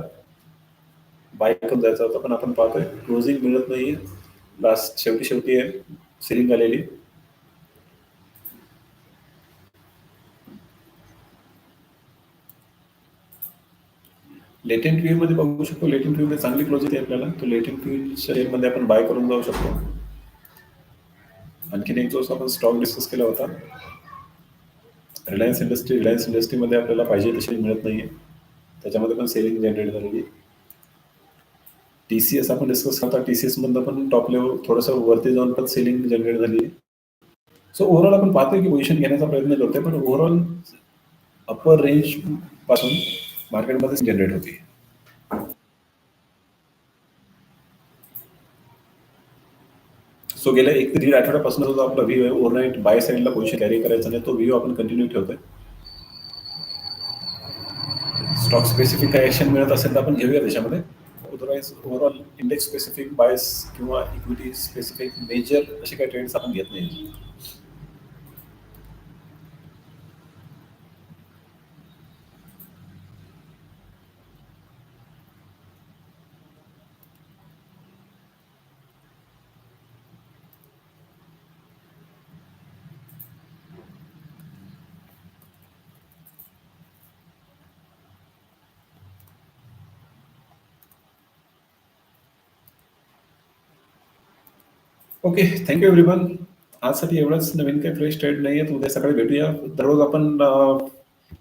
बाय करून जायचा होता. पण आपण पाहतोय क्लोजिंग मिळत नाहीये. लास्ट शेवटी आहे सेलिंग आलेली. लेटेंट व्ह्यू मध्ये बघू शकतो. लेटेंट व्ह्यू मध्ये चांगली क्लोजिंग आहे आपल्याला, तो लेटेंट व्ह्यू मध्ये आपण बाय करून जाऊ शकतो. आणखीन एक जो आपण स्टॉक डिस्कस केला होता रिलायन्स इंडस्ट्रीमध्ये आपल्याला पाहिजे तशी मिळत नाहीये, त्याच्यामध्ये पण सेलिंग जनरेट झालेली. TCS आपण डिस्कस करता, TCS मधलं पण टॉप लेवल थोडंसं वरती जाऊन पण सेलिंग जनरेट झाली. सो ओव्हरऑल आपण पाहतोय की पोझिशन घेण्याचा प्रयत्न करतोय, पण ओव्हरऑल अपर रेंज पासून मार्केटमध्ये जनरेट होते. सो गेल्या 1 ते 1.5 आठवड्यापासून जो आपला व्ह्यू आहे ओव्हरनाईट बाय साईडला पोझिशन कॅरी करायचा नाही, तो व्ह्यू आपण कंटिन्यू ठेवतोय. स्टॉक स्पेसिफिक काय ऍक्शन मिळत असेल तर आपण घेऊया त्याच्यामध्ये. अदरवाईज ओव्हरऑल इंडेक्स स्पेसिफिक बायस किंवा इक्विटी स्पेसिफिक मेजर असे काही ट्रेंड्स आपण घेत नाही. Okay, thank you everyone. आजसाठी एवढंच. नवीन काही फ्रेश ट्रेड नाही आहे. उद्या सकाळी भेटूया. दररोज आपण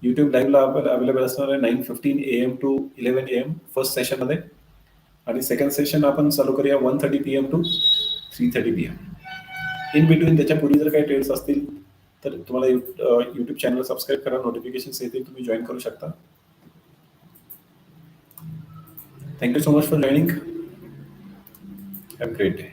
YouTube लाईव्हला अवेलेबल असणार आहे 9:15 AM टू 11 AM फर्स्ट सेशनमध्ये, आणि सेकंड सेशन आपण चालू करूया 1:30 PM to 3:30 PM. In between त्याच्यापूर्वी जर काही ट्रेड्स असतील तर तुम्हाला YouTube चॅनल सबस्क्राईब करा, नोटिफिकेशन्स येतील, तुम्ही जॉईन करू शकता. Thank you so much for joining. Have a great day.